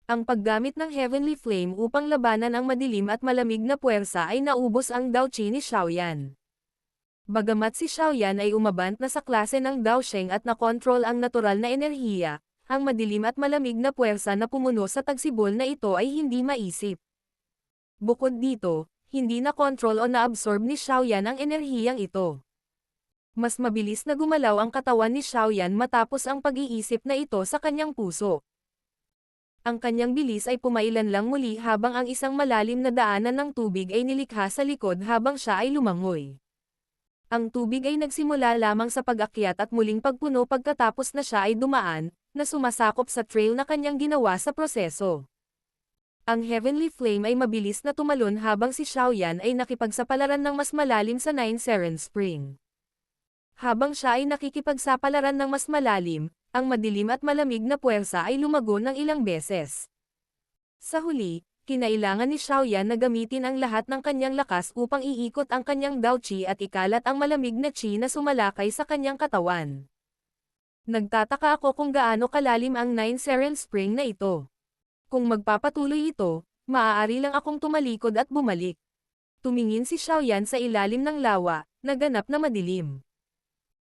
Ang paggamit ng Heavenly Flame upang labanan ang madilim at malamig na puwersa ay naubos ang Daoqi ni Xiaoyan. Bagamat si Xiaoyan ay umabant na sa klase ng Daosheng at nakontrol ang natural na enerhiya, ang madilim at malamig na puwersa na pumuno sa tagsibol na ito ay hindi maisip. Bukod dito, hindi na-control o na-absorb ni Xiaoyan ang enerhiyang ito. Mas mabilis na gumalaw ang katawan ni Xiaoyan matapos ang pag-iisip na ito sa kanyang puso. Ang kanyang bilis ay pumailan lang muli habang ang isang malalim na daanan ng tubig ay nilikha sa likod habang siya ay lumangoy. Ang tubig ay nagsimula lamang sa pag-akyat at muling pagpuno pagkatapos na siya ay dumaan, na sumasakop sa trail na kanyang ginawa sa proseso. Ang Heavenly Flame ay mabilis na tumalon habang si Xiaoyan ay nakipagsapalaran ng mas malalim sa Nine Seren Spring. Habang siya ay nakikipagsapalaran ng mas malalim, ang madilim at malamig na puwersa ay lumago ng ilang beses. Sa huli, kinailangan ni Xiaoyan na gamitin ang lahat ng kanyang lakas upang iikot ang kanyang Dao Qi at ikalat ang malamig na Qi na sumalakay sa kanyang katawan. Nagtataka ako kung gaano kalalim ang Nine Seren Spring na ito. Kung magpapatuloy ito, maaari lang akong tumalikod at bumalik. Tumingin si Xiaoyan sa ilalim ng lawa, na ganap na madilim.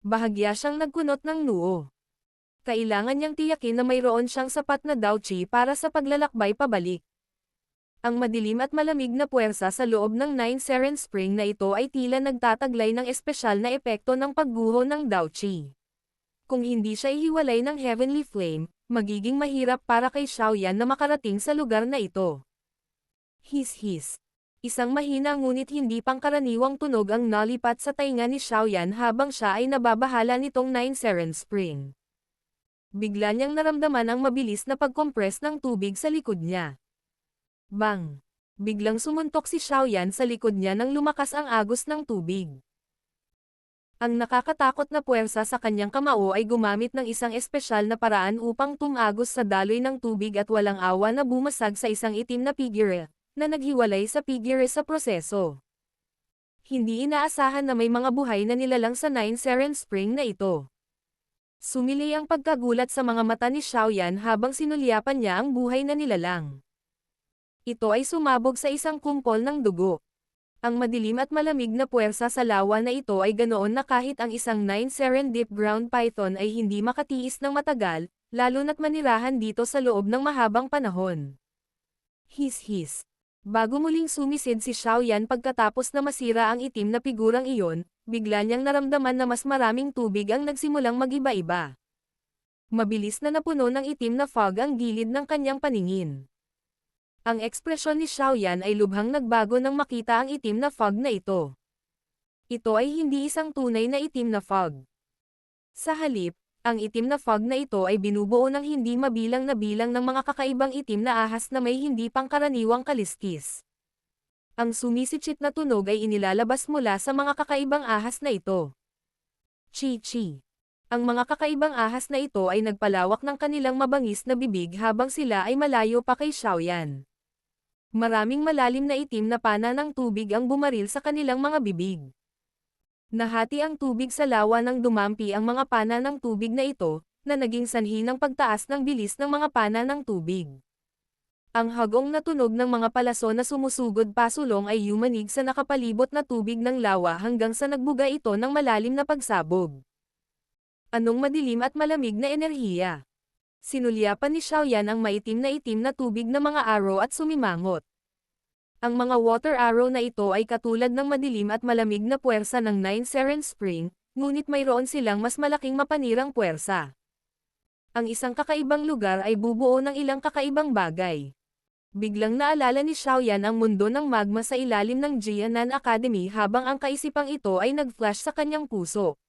Bahagya siyang nagkunot ng noo. Kailangan niyang tiyakin na mayroon siyang sapat na Dao Qi para sa paglalakbay pabalik. Ang madilim at malamig na puwersa sa loob ng Nine Seren Spring na ito ay tila nagtataglay ng espesyal na epekto ng pagguho ng Dao Qi. Kung hindi siya ihiwalay ng Heavenly Flame, magiging mahirap para kay Xiaoyan na makarating sa lugar na ito. His. Isang mahina ngunit hindi pangkaraniwang tunog ang nalipat sa tainga ni Xiaoyan habang siya ay nababahala nitong Nine Seren Spring. Bigla niyang naramdaman ang mabilis na pagkompres ng tubig sa likod niya. Bang! Biglang sumuntok si Xiaoyan sa likod niya nang lumakas ang agos ng tubig. Ang nakakatakot na puwersa sa kanyang kamao ay gumamit ng isang espesyal na paraan upang tumagos sa daloy ng tubig at walang awa na bumasag sa isang itim na figure, na naghiwalay sa figure sa proseso. Hindi inaasahan na may mga buhay na nilalang sa Nine Seren Spring na ito. Sumili ang pagkagulat sa mga mata ni Xiaoyan habang sinulyapan niya ang buhay na nilalang. Ito ay sumabog sa isang kumpol ng dugo. Ang madilim at malamig na puwersa sa lawa na ito ay ganoon na kahit ang isang Nine Seren Deep Ground Python ay hindi makatiis ng matagal, lalo na't manirahan dito sa loob ng mahabang panahon. His. Bago muling sumisid si Xiaoyan pagkatapos na masira ang itim na figurang iyon, bigla niyang naramdaman na mas maraming tubig ang nagsimulang mag-iba-iba. Mabilis na napuno ng itim na fog ang gilid ng kanyang paningin. Ang ekspresyon ni Xiaoyan ay lubhang nagbago nang makita ang itim na fog na ito. Ito ay hindi isang tunay na itim na fog. Sa halip, ang itim na fog na ito ay binubuo ng hindi mabilang na bilang ng mga kakaibang itim na ahas na may hindi pangkaraniwang kaliskis. Ang sumisitsit na tunog ay inilalabas mula sa mga kakaibang ahas na ito. Chi. Ang mga kakaibang ahas na ito ay nagpalawak ng kanilang mabangis na bibig habang sila ay malayo pa kay Xiaoyan. Maraming malalim na itim na pana ng tubig ang bumaril sa kanilang mga bibig. Nahati ang tubig sa lawa nang dumampi ang mga pana ng tubig na ito, na naging sanhi ng pagtaas ng bilis ng mga pana ng tubig. Ang hagong na tunog ng mga palaso na sumusugod pasulong ay yumanig sa nakapalibot na tubig ng lawa hanggang sa nagbuga ito ng malalim na pagsabog. Anong madilim at malamig na enerhiya? Sinulyapan ni Xiaoyan ang maitim na tubig na mga arrow at sumimangot. Ang mga water arrow na ito ay katulad ng madilim at malamig na puwersa ng Nine Seren Spring, ngunit mayroon silang mas malaking mapanirang puwersa. Ang isang kakaibang lugar ay bubuo ng ilang kakaibang bagay. Biglang naalala ni Xiaoyan ang mundo ng magma sa ilalim ng Jianan Academy habang ang kaisipang ito ay nag-flash sa kanyang puso.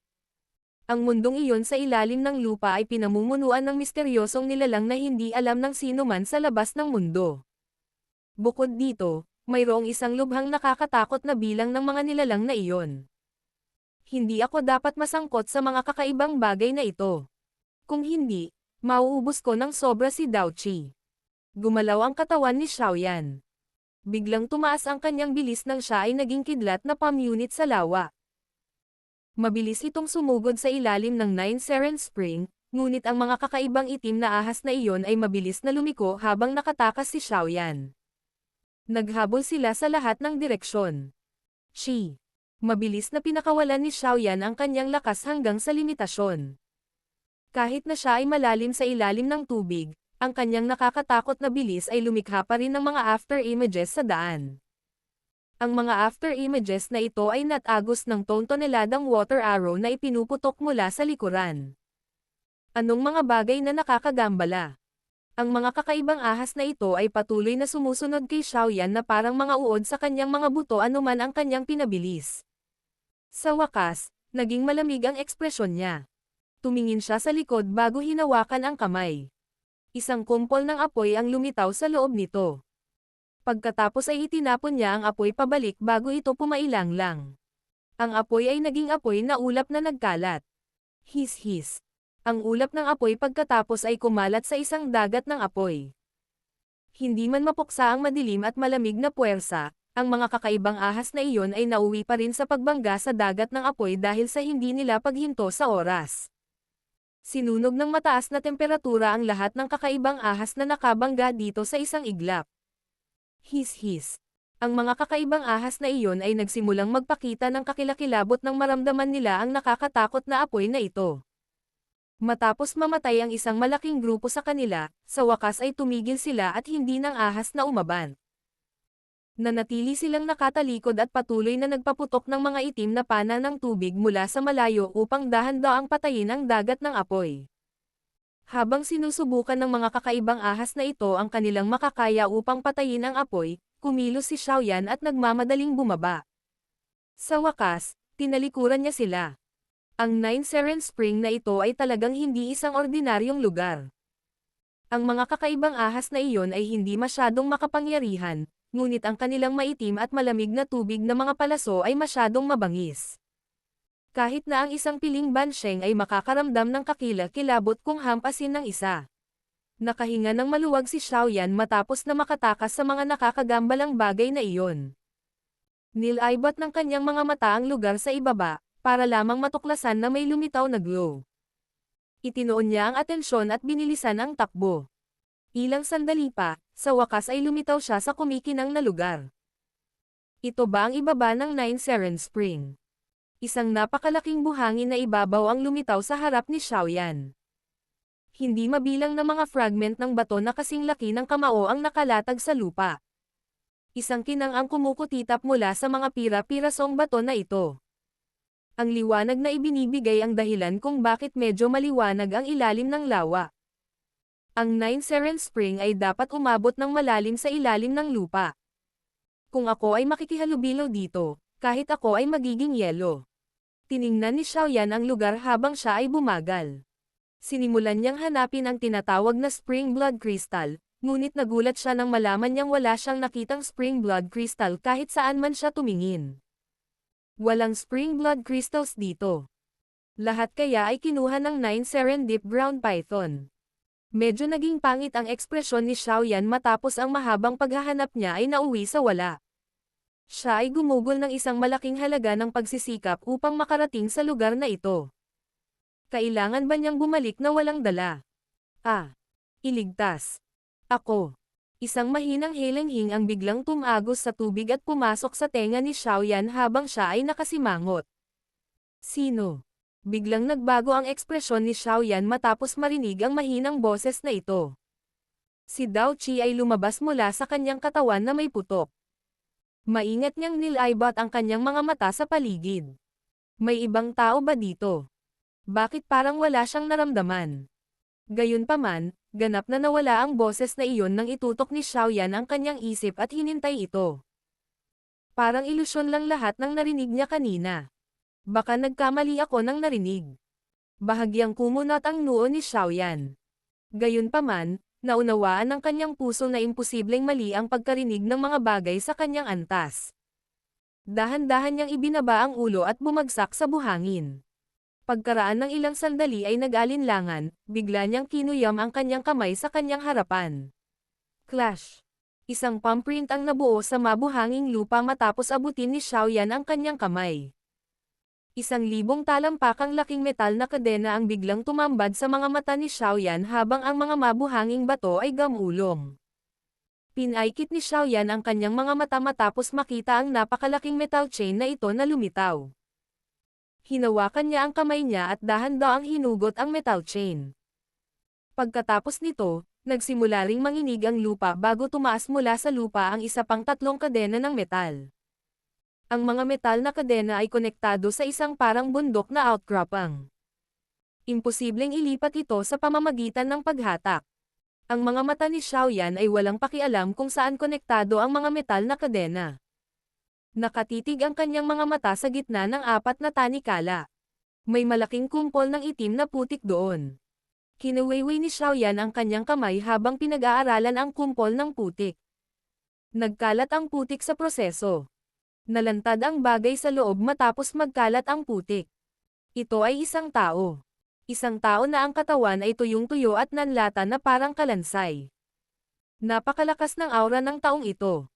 Ang mundong iyon sa ilalim ng lupa ay pinamumunuan ng misteryosong nilalang na hindi alam ng sino man sa labas ng mundo. Bukod dito, mayroong isang lubhang nakakatakot na bilang ng mga nilalang na iyon. Hindi ako dapat masangkot sa mga kakaibang bagay na ito. Kung hindi, mauubos ko ng sobra si Dao Qi. Gumalaw ang katawan ni Xiaoyan. Biglang tumaas ang kanyang bilis nang siya ay naging kidlat na pamunit sa lawa. Mabilis itong sumugod sa ilalim ng Nine Seren Spring, ngunit ang mga kakaibang itim na ahas na iyon ay mabilis na lumiko habang nakatakas si Xiaoyan. Naghabol sila sa lahat ng direksyon. Mabilis na pinakawalan ni Xiaoyan ang kanyang lakas hanggang sa limitasyon. Kahit na siya ay malalim sa ilalim ng tubig, ang kanyang nakakatakot na bilis ay lumikha pa rin ng mga after images sa daan. Ang mga after images na ito ay natagos ng toneladang water arrow na ipinuputok mula sa likuran. Anong mga bagay na nakakagambala? Ang mga kakaibang ahas na ito ay patuloy na sumusunod kay Xiaoyan na parang mga uod sa kanyang mga buto anuman ang kanyang pinabilis. Sa wakas, naging malamig ang ekspresyon niya. Tumingin siya sa likod bago hinawakan ang kamay. Isang kumpol ng apoy ang lumitaw sa loob nito. Pagkatapos ay itinapon niya ang apoy pabalik bago ito pumailanglang. Ang apoy ay naging apoy na ulap na nagkalat. His-his. Ang ulap ng apoy pagkatapos ay kumalat sa isang dagat ng apoy. Hindi man mapuksa ang madilim at malamig na puwersa, ang mga kakaibang ahas na iyon ay nauwi pa rin sa pagbangga sa dagat ng apoy dahil sa hindi nila paghinto sa oras. Sinunog ng mataas na temperatura ang lahat ng kakaibang ahas na nakabangga dito sa isang iglap. His-his. Ang mga kakaibang ahas na iyon ay nagsimulang magpakita ng kakilakilabot nang maramdaman nila ang nakakatakot na apoy na ito. Matapos mamatay ang isang malaking grupo sa kanila, sa wakas ay tumigil sila at hindi ng ahas na umaban. Nanatili silang nakatalikod at patuloy na nagpaputok ng mga itim na pana ng tubig mula sa malayo upang dahan-daang patayin ang dagat ng apoy. Habang sinusubukan ng mga kakaibang ahas na ito ang kanilang makakaya upang patayin ang apoy, kumilos si Xiaoyan at nagmamadaling bumaba. Sa wakas, tinalikuran niya sila. Ang Nine Seren Spring na ito ay talagang hindi isang ordinaryong lugar. Ang mga kakaibang ahas na iyon ay hindi masyadong makapangyarihan, ngunit ang kanilang maitim at malamig na tubig na mga palaso ay masyadong mabangis. Kahit na ang isang piling bansheng ay makakaramdam ng kakilakilabot kung hampasin ng isa. Nakahinga ng maluwag si Xiaoyan matapos na makatakas sa mga nakakagambalang bagay na iyon. Nilaybot ng kanyang mga mata ang lugar sa ibaba, para lamang matuklasan na may lumitaw na glow. Itinoon niya ang atensyon at binilisan ang takbo. Ilang sandali pa, sa wakas ay lumitaw siya sa kumikinang na lugar. Ito ba ang ibaba ng Nine Seren Spring? Isang napakalaking buhangin na ibabaw ang lumitaw sa harap ni Xiaoyan. Hindi mabilang na mga fragment ng bato na kasing laki ng kamao ang nakalatag sa lupa. Isang kinang ang kumukutitap mula sa mga pira-pirasong bato na ito. Ang liwanag na ibinibigay ang dahilan kung bakit medyo maliwanag ang ilalim ng lawa. Ang Nine Seren Spring ay dapat umabot ng malalim sa ilalim ng lupa. Kung ako ay makikihalubilo dito, kahit ako ay magiging yelo. Tiningnan ni Xiaoyan ang lugar habang siya ay bumagal. Sinimulan niyang hanapin ang tinatawag na Spring Blood Crystal, ngunit nagulat siya nang malaman niyang wala siyang nakitang Spring Blood Crystal kahit saan man siya tumingin. Walang Spring Blood Crystals dito. Lahat kaya ay kinuha ng Nine Seren Deep Ground Python. Medyo naging pangit ang ekspresyon ni Xiaoyan matapos ang mahabang paghahanap niya ay nauwi sa wala. Siya ay gumugol ng isang malaking halaga ng pagsisikap upang makarating sa lugar na ito. Kailangan ba niyang bumalik na walang dala? Iligtas. Ako. Isang mahinang helenghing ang biglang tumagos sa tubig at pumasok sa tenga ni Xiaoyan habang siya ay nakasimangot. Sino? Biglang nagbago ang ekspresyon ni Xiaoyan matapos marinig ang mahinang boses na ito. Si Dao Qi ay lumabas mula sa kanyang katawan na may putok. Maingat niyang nilaybot ang kanyang mga mata sa paligid. May ibang tao ba dito? Bakit parang wala siyang naramdaman? Gayunpaman, ganap na nawala ang boses na iyon nang itutok ni Xiaoyan ang kanyang isip at hinintay ito. Parang ilusyon lang lahat ng narinig niya kanina. Baka nagkamali ako ng narinig. Bahagyang kumunot ang noo ni Xiaoyan. Gayunpaman, naunawaan ng kanyang puso na imposibleng mali ang pagkarinig ng mga bagay sa kanyang antas. Dahan-dahan niyang ibinaba ang ulo at bumagsak sa buhangin. Pagkaraan ng ilang sandali ay nag-alinlangan, bigla niyang kinuyam ang kanyang kamay sa kanyang harapan. Clash! Isang thumbprint ang nabuo sa mabuhanging lupa matapos abutin ni Xiaoyan ang kanyang kamay. 1,000 talampakang laking metal na kadena ang biglang tumambad sa mga mata ni Xiaoyan habang ang mga mabuhanging bato ay gamulong. Pinaikit ni Xiaoyan ang kanyang mga mata matapos makita ang napakalaking metal chain na ito na lumitaw. Hinawakan niya ang kamay niya at dahan-daang hinugot ang metal chain. Pagkatapos nito, nagsimula ring manginig ang lupa bago tumaas mula sa lupa ang isa pang 3 kadena ng metal. Ang mga metal na kadena ay konektado sa isang parang bundok na outcropping. Imposibleng ilipat ito sa pamamagitan ng paghatak. Ang mga mata ni Xiaoyan ay walang pakialam kung saan konektado ang mga metal na kadena. Nakatitig ang kanyang mga mata sa gitna ng apat na tanikala. May malaking kumpol ng itim na putik doon. Kinuwayway ni Xiaoyan ang kanyang kamay habang pinag-aaralan ang kumpol ng putik. Nagkalat ang putik sa proseso. Nalantad ang bagay sa loob matapos magkalat ang putik. Ito ay isang tao. Isang tao na ang katawan ay tuyong-tuyo at nanlata na parang kalansay. Napakalakas ng aura ng taong ito.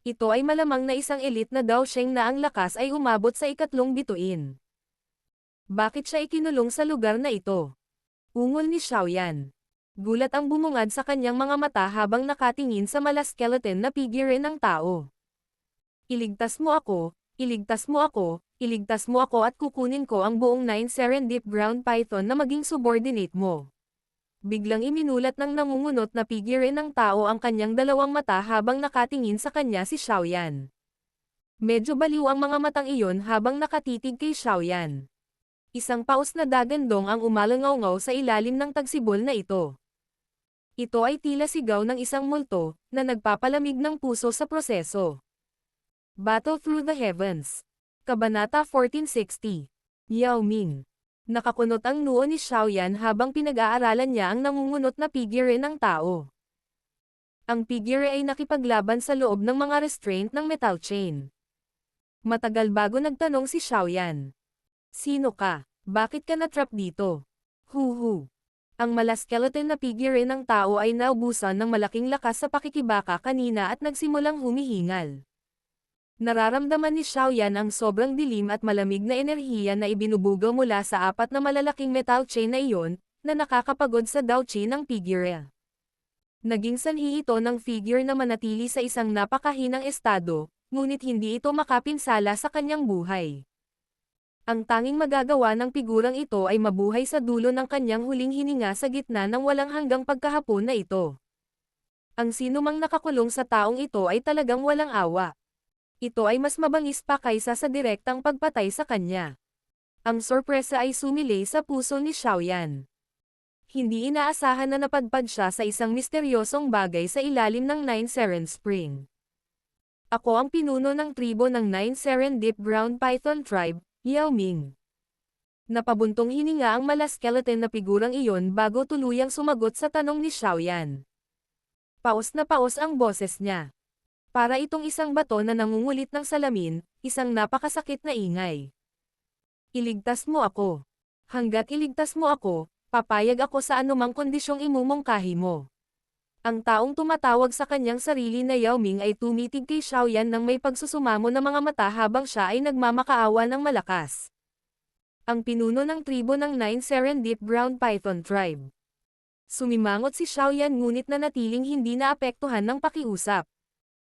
Ito ay malamang na isang elite na Daosheng na ang lakas ay umabot sa ikatlong bituin. Bakit siya ikinulong sa lugar na ito? Ungol ni Xiaoyan. Gulat ang bumungad sa kanyang mga mata habang nakatingin sa mala-skeleton na figure ng tao. Iligtas mo ako, iligtas mo ako, iligtas mo ako at kukunin ko ang buong 9 Serendip Ground Python na maging subordinate mo. Biglang iminulat ng nangungunot na figure ng tao ang kanyang dalawang mata habang nakatingin sa kanya si Xiaoyan. Medyo baliw ang mga matang iyon habang nakatitig kay Xiaoyan. Isang paus na dagandong ang umalangaw-ngaw sa ilalim ng tagsibol na ito. Ito ay tila sigaw ng isang multo, na nagpapalamig ng puso sa proseso. Battle Through the Heavens. Kabanata 1460. Yao Ming. Nakakunot ang noo ni Xiaoyan habang pinag-aaralan niya ang nangungunot na figure ng tao. Ang figure ay nakipaglaban sa loob ng mga restraint ng metal chain. Matagal bago nagtanong si Xiaoyan. Sino ka? Bakit ka na-trap dito? Huhu. Ang mala-skeleton na figure ng tao ay naubusan ng malaking lakas sa pakikibaka kanina at nagsimulang humihingal. Nararamdaman ni Xiaoyan ang sobrang dilim at malamig na enerhiya na ibinubugaw mula sa apat na malalaking metal chain na iyon, na nakakapagod sa Daoqi ng figure. Naging sanhi ito ng figure na manatili sa isang napakahinang estado, ngunit hindi ito makapinsala sa kanyang buhay. Ang tanging magagawa ng figurang ito ay mabuhay sa dulo ng kanyang huling hininga sa gitna ng walang hanggang pagkahapon na ito. Ang sinumang nakakulong sa taong ito ay talagang walang awa. Ito ay mas mabangis pa kaysa sa direktang pagpatay sa kanya. Ang sorpresa ay sumilay sa puso ni Xiaoyan. Hindi inaasahan na napadpad siya sa isang misteryosong bagay sa ilalim ng 9 Seren Spring. Ako ang pinuno ng tribo ng 9 Serendip Ground Python Tribe, Yao Ming. Napabuntong hininga ang mala-skeleton na figurang iyon bago tuluyang sumagot sa tanong ni Xiaoyan. Paos na paos ang boses niya. Para itong isang bato na nangungulit ng salamin, isang napakasakit na ingay. Iligtas mo ako. Hanggat iligtas mo ako, papayag ako sa anumang kondisyong imumungkahi mo. Ang taong tumatawag sa kanyang sarili na Yao Ming ay tumitig kay Xiaoyan nang may pagsusumamo ng mga mata habang siya ay nagmamakaawa ng malakas. Ang pinuno ng tribo ng 9 Serendip Ground Python Tribe. Sumimangot si Xiaoyan ngunit nanatiling hindi naapektuhan ng pakiusap.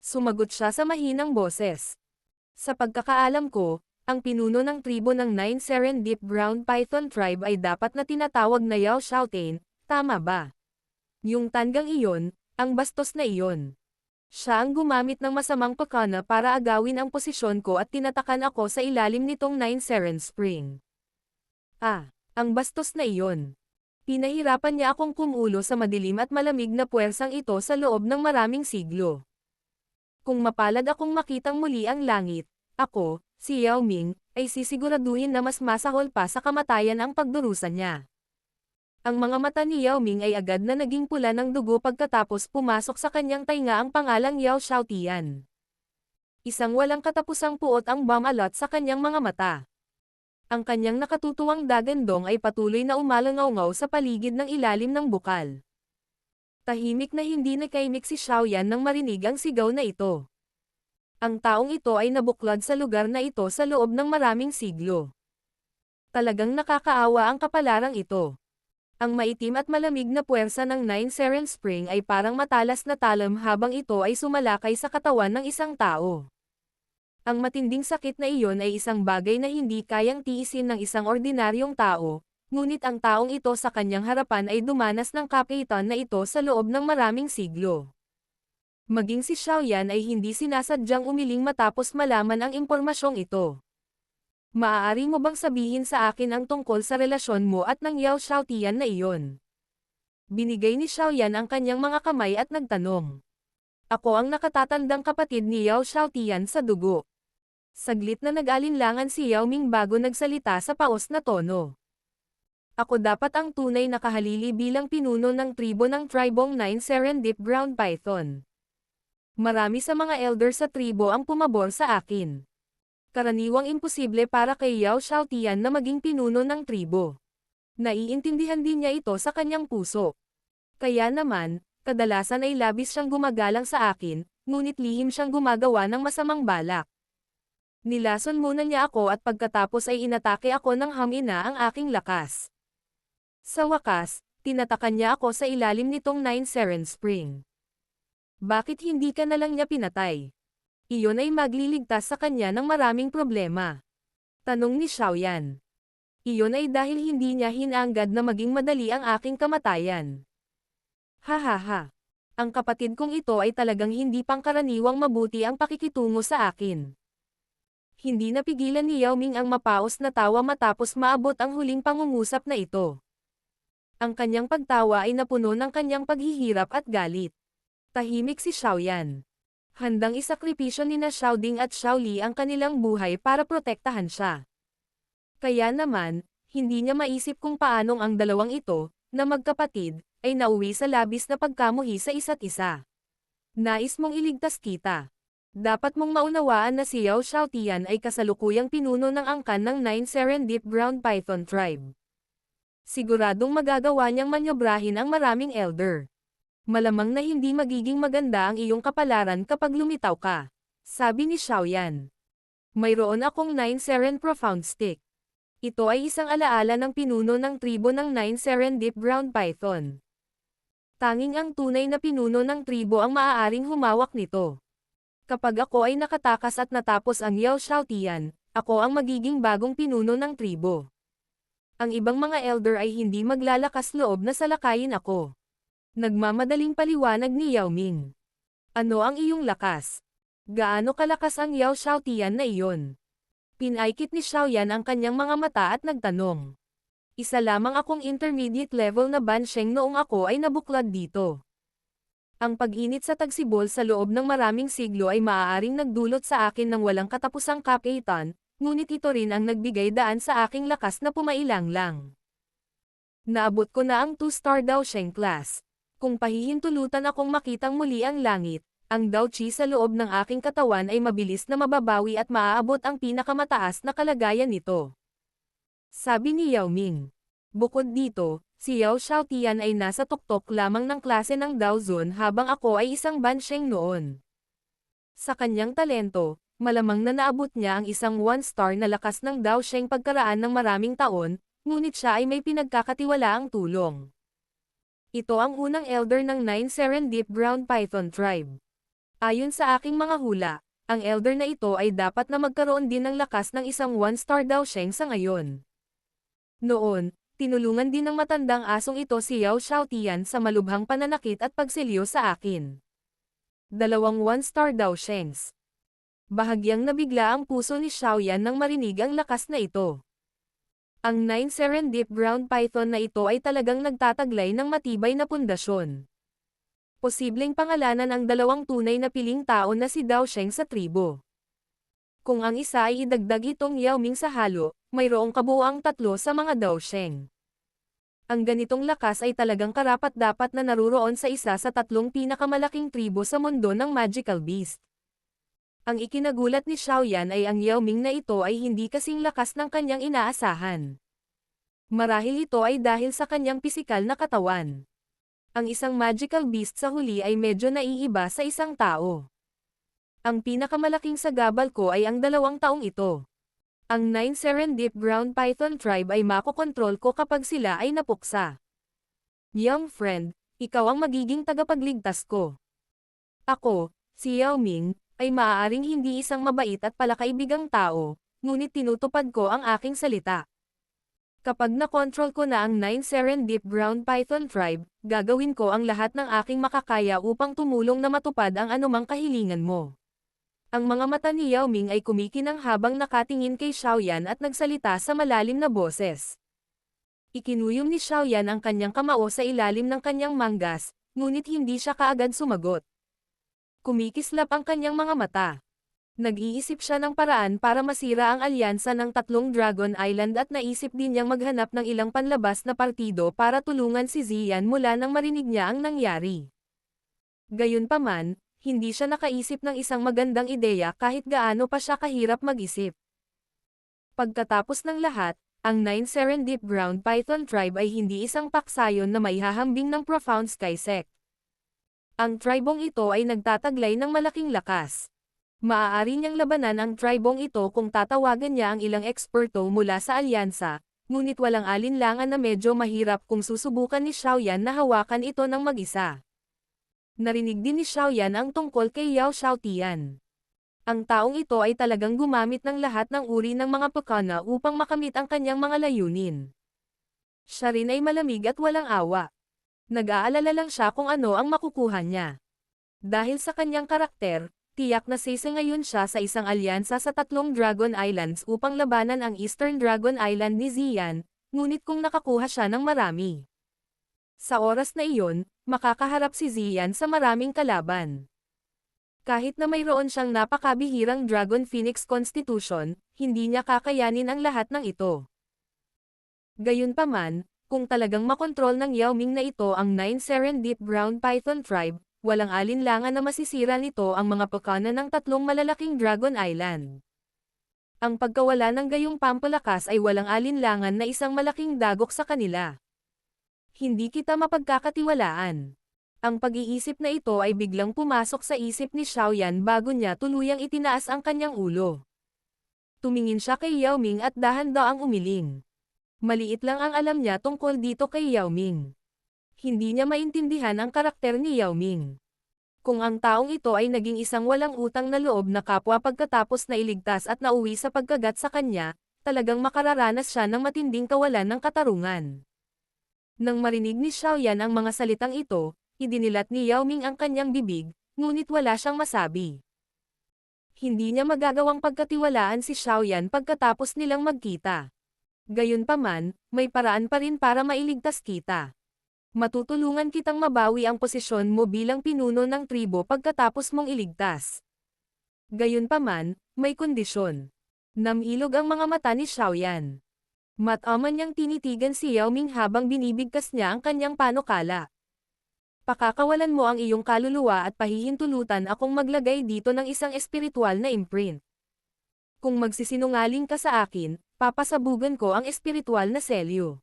Sumagot siya sa mahinang boses. Sa pagkakaalam ko, ang pinuno ng tribo ng 9 Serendip Ground Python Tribe ay dapat na tinatawag na Yao Xiaotain, tama ba? Yung tandang iyon, ang bastos na iyon. Siya ang gumamit ng masamang pakana para agawin ang posisyon ko at tinatakan ako sa ilalim nitong 9 Seren Spring. Ang bastos na iyon. Pinahirapan niya akong kumulo sa madilim at malamig na puwersang ito sa loob ng maraming siglo. Kung mapalad akong makitang muli ang langit, ako, si Yao Ming, ay sisiguraduhin na mas masahol pa sa kamatayan ang pagdurusa niya. Ang mga mata ni Yao Ming ay agad na naging pula ng dugo pagkatapos pumasok sa kanyang tainga ang pangalang Yao Xiaotian. Isang walang katapusang puot ang bumalot sa kanyang mga mata. Ang kanyang nakatutuwang dagandong ay patuloy na umalangaw-ngaw sa paligid ng ilalim ng bukal. Tahimik na hindi nakaimik si Xiaoyan nang marinig ang sigaw na ito. Ang taong ito ay nabuklod sa lugar na ito sa loob ng maraming siglo. Talagang nakakaawa ang kapalarang ito. Ang maitim at malamig na puwersa ng 9 Seren Spring ay parang matalas na talam habang ito ay sumalakay sa katawan ng isang tao. Ang matinding sakit na iyon ay isang bagay na hindi kayang tiisin ng isang ordinaryong tao, ngunit ang taong ito sa kanyang harapan ay dumanas ng kapitan na ito sa loob ng maraming siglo. Maging si Xiaoyan ay hindi sinasadyang umiling matapos malaman ang impormasyong ito. Maaari mo bang sabihin sa akin ang tungkol sa relasyon mo at ng Yao Xiaotian na iyon? Binigay ni Xiaoyan ang kanyang mga kamay at nagtanong. Ako ang nakatatandang kapatid ni Yao Xiaotian sa dugo. Saglit na nag-alinlangan si Yao Ming bago nagsalita sa paos na tono. Ako dapat ang tunay na kahalili bilang pinuno ng tribo ng Tribong 9 Serendip Ground Python. Marami sa mga elder sa tribo ang pumabor sa akin. Karaniwang imposible para kay Yao Xiaotian na maging pinuno ng tribo. Naiintindihan din niya ito sa kanyang puso. Kaya naman, kadalasan ay labis siyang gumagalang sa akin, ngunit lihim siyang gumagawa ng masamang balak. Nilason muna niya ako at pagkatapos ay inatake ako ng hamina ang aking lakas. Sa wakas, tinatakan niya ako sa ilalim nitong 9 Seren Spring. Bakit hindi ka na lang niya pinatay? Iyon ay magliligtas sa kanya ng maraming problema. Tanong ni Xiaoyan. Iyon ay dahil hindi niya hinanggad na maging madali ang aking kamatayan. Hahaha. Ang kapatid kong ito ay talagang hindi pangkaraniwang mabuti ang pakikitungo sa akin. Hindi napigilan ni Yao Ming ang mapaos na tawa matapos maabot ang huling pangungusap na ito. Ang kanyang pagtawa ay napuno ng kanyang paghihirap at galit. Tahimik si Xiaoyan. Handang isakripisyo nina Xiaoding at Xiaoli ang kanilang buhay para protektahan siya. Kaya naman, hindi niya maisip kung paanong ang dalawang ito, na magkapatid, ay nauwi sa labis na pagkamuhi sa isa't isa. Nais mong iligtas kita. Dapat mong maunawaan na si Yao Xiaotian ay kasalukuyang pinuno ng angkan ng 9 Serendip Ground Python Tribe. Siguradong magagawa niyang manyobrahin ang maraming elder. Malamang na hindi magiging maganda ang iyong kapalaran kapag lumitaw ka. Sabi ni Xiaoyan. Mayroon akong 9 Seren Profound Stick. Ito ay isang alaala ng pinuno ng tribo ng 9 Serendip Ground Python. Tanging ang tunay na pinuno ng tribo ang maaaring humawak nito. Kapag ako ay nakatakas at natapos ang Yao Xiaotian, ako ang magiging bagong pinuno ng tribo. Ang ibang mga elder ay hindi maglalakas loob na salakayin ako. Nagmamadaling paliwanag ni Yao Ming. Ano ang iyong lakas? Gaano kalakas ang Yao Xiaotian na iyon? Pinaikit ni Xiaoyan ang kanyang mga mata at nagtanong. Isa lamang akong intermediate level na Bansheng noong ako ay nabuklad dito. Ang pag-init sa tagsibol sa loob ng maraming siglo ay maaaring nagdulot sa akin ng walang katapusang kapaitan, ngunit ito rin ang nagbigay daan sa aking lakas na pumailang-lang. Naabot ko na ang 2-star Daosheng class. Kung pahihintulutan akong makitang muli ang langit, ang Dao Qi sa loob ng aking katawan ay mabilis na mababawi at maaabot ang pinakamataas na kalagayan nito. Sabi ni Yao Ming. Bukod dito, si Yao Xiaotian ay nasa tuktok lamang ng klase ng Dao Zone habang ako ay isang Bansheng noon. Sa kanyang talento, malamang na naabot niya ang isang 1-star na lakas ng Daosheng pagkaraan ng maraming taon, ngunit siya ay may pinagkakatiwalaang tulong. Ito ang unang elder ng 9 Serendip Ground Python Tribe. Ayon sa aking mga hula, ang elder na ito ay dapat na magkaroon din ng lakas ng isang 1-star Daosheng sa ngayon. Noon, tinulungan din ng matandang asong ito si Yao Xiaotian sa malubhang pananakit at pagsilyo sa akin. 2 1-star Daoshengs. Bahagyang nabigla ang puso ni Xiaoyan nang marinig ang lakas na ito. Ang 9 Serendip Ground Python na ito ay talagang nagtataglay ng matibay na pundasyon. Posibleng pangalanan ang dalawang tunay na piling tao na si Daosheng sa tribo. Kung ang isa ay idagdag itong Yao Ming sa halo, mayroong kabuuang 3 sa mga Daosheng. Ang ganitong lakas ay talagang karapat-dapat na naruroon sa isa sa 3 pinakamalaking tribo sa mundo ng Magical Beast. Ang ikinagulat ni Xiaoyan ay ang Yao Ming na ito ay hindi kasing lakas ng kanyang inaasahan. Marahil ito ay dahil sa kanyang pisikal na katawan. Ang isang Magical Beast sa huli ay medyo naiiba sa isang tao. Ang pinakamalaking sagabal ko ay ang 2 taong ito. Ang 9 Serendip Ground Python Tribe ay makokontrol ko kapag sila ay napuksa. Young friend, ikaw ang magiging tagapagligtas ko. Ako, si Yao Ming, ay maaaring hindi isang mabait at palakaibigang tao, ngunit tinutupad ko ang aking salita. Kapag nakontrol ko na ang 9 Serendip Ground Python Tribe, gagawin ko ang lahat ng aking makakaya upang tumulong na matupad ang anumang kahilingan mo. Ang mga mata ni Yao Ming ay kumikinang habang nakatingin kay Xiaoyan at nagsalita sa malalim na boses. Ikinuyom ni Xiaoyan ang kanyang kamao sa ilalim ng kanyang manggas, ngunit hindi siya kaagad sumagot. Kumikislap ang kanyang mga mata. Nag-iisip siya ng paraan para masira ang alyansa ng tatlong Dragon Island at naisip din niyang maghanap ng ilang panlabas na partido para tulungan si Xian mula nang marinig niya ang nangyari. Gayunpaman, hindi siya nakaisip ng isang magandang ideya kahit gaano pa siya kahirap mag-isip. Pagkatapos ng lahat, ang Nine Serendip Ground Python Tribe ay hindi isang paksayon na maihahambing ng Profound Sky Sect. Ang tribong ito ay nagtataglay ng malaking lakas. Maaari niyang labanan ang tribong ito kung tatawagan niya ang ilang eksperto mula sa alyansa, ngunit walang alinlangan na medyo mahirap kung susubukan ni Xiaoyan na hawakan ito ng mag-isa. Narinig din ni Xiaoyan ang tungkol kay Yao Xiaotian. Ang taong ito ay talagang gumamit ng lahat ng uri ng mga pakana upang makamit ang kanyang mga layunin. Siya rin ay malamig at walang awa. Nag-aalala lang siya kung ano ang makukuha niya. Dahil sa kanyang karakter, tiyak na ngayon siya sa isang alyansa sa tatlong Dragon Islands upang labanan ang Eastern Dragon Island ni Xian, ngunit kung nakakuha siya ng marami. Sa oras na iyon, makakaharap si Xian sa maraming kalaban. Kahit na mayroon siyang napakabihirang Dragon Phoenix Constitution, hindi niya kakayanin ang lahat ng ito. Gayunpaman, kung talagang makontrol ng Yao Ming na ito ang Nine Serendip Ground Python Tribe, walang alinlangan na masisira nito ang mga pakana ng tatlong malalaking Dragon Island. Ang pagkawala ng gayong pampalakas ay walang alinlangan na isang malaking dagok sa kanila. Hindi kita mapagkakatiwalaan. Ang pag-iisip na ito ay biglang pumasok sa isip ni Xiaoyan bago niya tuluyang itinaas ang kanyang ulo. Tumingin siya kay Yao Ming at dahan-daang umiling. Maliit lang ang alam niya tungkol dito kay Yao Ming. Hindi niya maintindihan ang karakter ni Yao Ming. Kung ang taong ito ay naging isang walang utang na loob na kapwa pagkatapos na iligtas at nauwi sa pagkagat sa kanya, talagang makararanas siya ng matinding kawalan ng katarungan. Nang marinig ni Xiaoyan ang mga salitang ito, idinilat ni Yao Ming ang kanyang bibig, ngunit wala siyang masabi. Hindi niya magagawang pagkatiwalaan si Xiaoyan pagkatapos nilang magkita. Gayunpaman, may paraan pa rin para mailigtas kita. Matutulungan kitang mabawi ang posisyon mo bilang pinuno ng tribo pagkatapos mong iligtas. Gayunpaman, may kondisyon. Namilog ang mga mata ni Xiaoyan. Mataman niyang tinitigan si Yao Ming habang binibigkas niya ang kanyang panukala. Pakakawalan mo ang iyong kaluluwa at pahihintulutan akong maglagay dito ng isang espiritual na imprint. Kung magsisinungaling ka sa akin, papasabugan ko ang espiritual na selyo.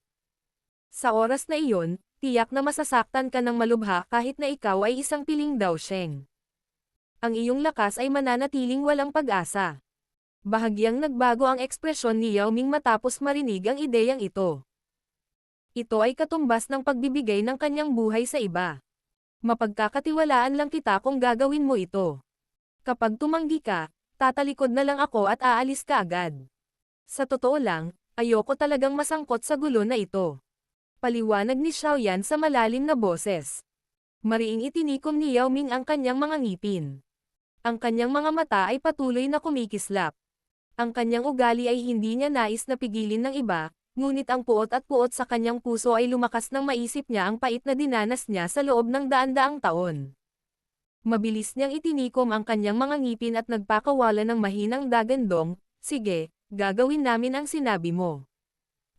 Sa oras na iyon, tiyak na masasaktan ka ng malubha kahit na ikaw ay isang piling Daosheng. Ang iyong lakas ay mananatiling walang pag-asa. Bahagyang nagbago ang ekspresyon ni Yao Ming matapos marinig ang ideyang ito. Ito ay katumbas ng pagbibigay ng kanyang buhay sa iba. Mapagkakatiwalaan lang kita kung gagawin mo ito. Kapag tumanggi ka, tatalikod na lang ako at aalis ka agad. Sa totoo lang, ayoko talagang masangkot sa gulo na ito. Paliwanag ni Xiaoyan sa malalim na boses. Mariing itinikom ni Yao Ming ang kanyang mga ngipin. Ang kanyang mga mata ay patuloy na kumikislap. Ang kanyang ugali ay hindi niya nais na pigilin ng iba, ngunit ang puot at puot sa kanyang puso ay lumakas nang maisip niya ang pait na dinanas niya sa loob ng daan-daang taon. Mabilis niyang itinikom ang kanyang mga ngipin at nagpakawala ng mahinang dagandong, "Sige, gagawin namin ang sinabi mo."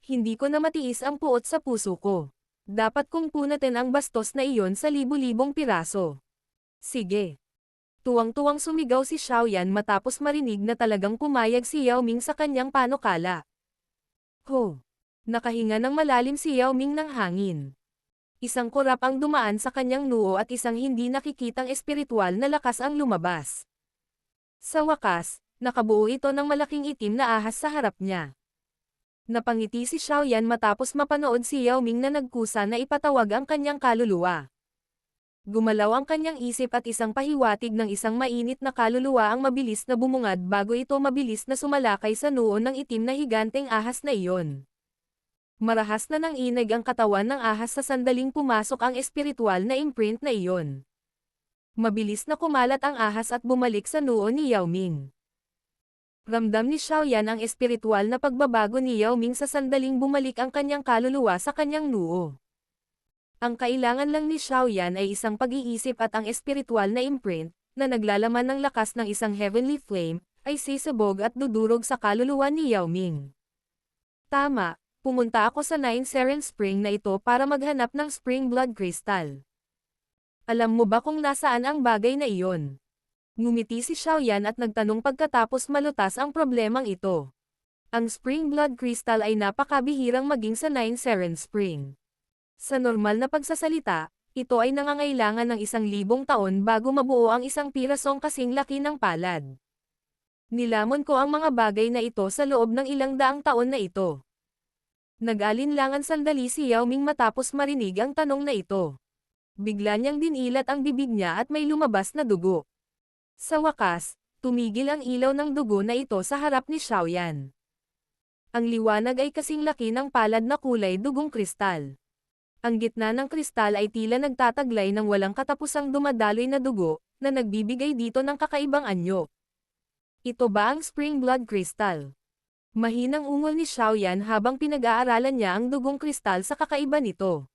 Hindi ko na matiis ang puot sa puso ko. Dapat kong punatin ang bastos na iyon sa libu-libong piraso. Sige. Tuwang-tuwang sumigaw si Xiaoyan matapos marinig na talagang pumayag si Yao Ming sa kanyang panukala. Ho! Nakahinga ng malalim si Yao Ming ng hangin. Isang kurap ang dumaan sa kanyang noo at isang hindi nakikitang espiritual na lakas ang lumabas. Sa wakas, nakabuo ito ng malaking itim na ahas sa harap niya. Napangiti si Xiaoyan matapos mapanood si Yao Ming na nagkusa na ipatawag ang kanyang kaluluwa. Gumalaw ang kanyang isip at isang pahiwatig ng isang mainit na kaluluwa ang mabilis na bumungad bago ito mabilis na sumalakay sa noo ng itim na higanteng ahas na iyon. Marahas na nang inig ang katawan ng ahas sa sandaling pumasok ang espiritual na imprint na iyon. Mabilis na kumalat ang ahas at bumalik sa noo ni Yao Ming. Ramdam ni Xiaoyan ang espiritual na pagbabago ni Yao Ming sa sandaling bumalik ang kanyang kaluluwa sa kanyang noo. Ang kailangan lang ni Xiaoyan ay isang pag-iisip at ang espiritual na imprint, na naglalaman ng lakas ng isang heavenly flame, ay sisabog at dudurog sa kaluluwa ni Yao Ming. Tama, pumunta ako sa Nine Seren Spring na ito para maghanap ng Spring Blood Crystal. Alam mo ba kung nasaan ang bagay na iyon? Ngumiti si Xiaoyan at nagtanong pagkatapos malutas ang problemang ito. Ang Spring Blood Crystal ay napakabihirang maging sa Nine Seren Spring. Sa normal na pagsasalita, ito ay nangangailangan ng 1,000 taon bago mabuo ang isang pirasong kasing laki ng palad. Nilamon ko ang mga bagay na ito sa loob ng 100 taon na ito. Nag-alinlangan sandali si Yao Ming matapos marinig ang tanong na ito. Bigla niyang dinilat ang bibig niya at may lumabas na dugo. Sa wakas, tumigil ang ilaw ng dugo na ito sa harap ni Xiaoyan. Ang liwanag ay kasing laki ng palad na kulay dugong kristal. Ang gitna ng kristal ay tila nagtataglay ng walang katapusang dumadaloy na dugo, na nagbibigay dito ng kakaibang anyo. Ito ba ang Spring Blood Crystal? Mahinang ungol ni Xiaoyan habang pinag-aaralan niya ang dugong kristal sa kakaiba nito.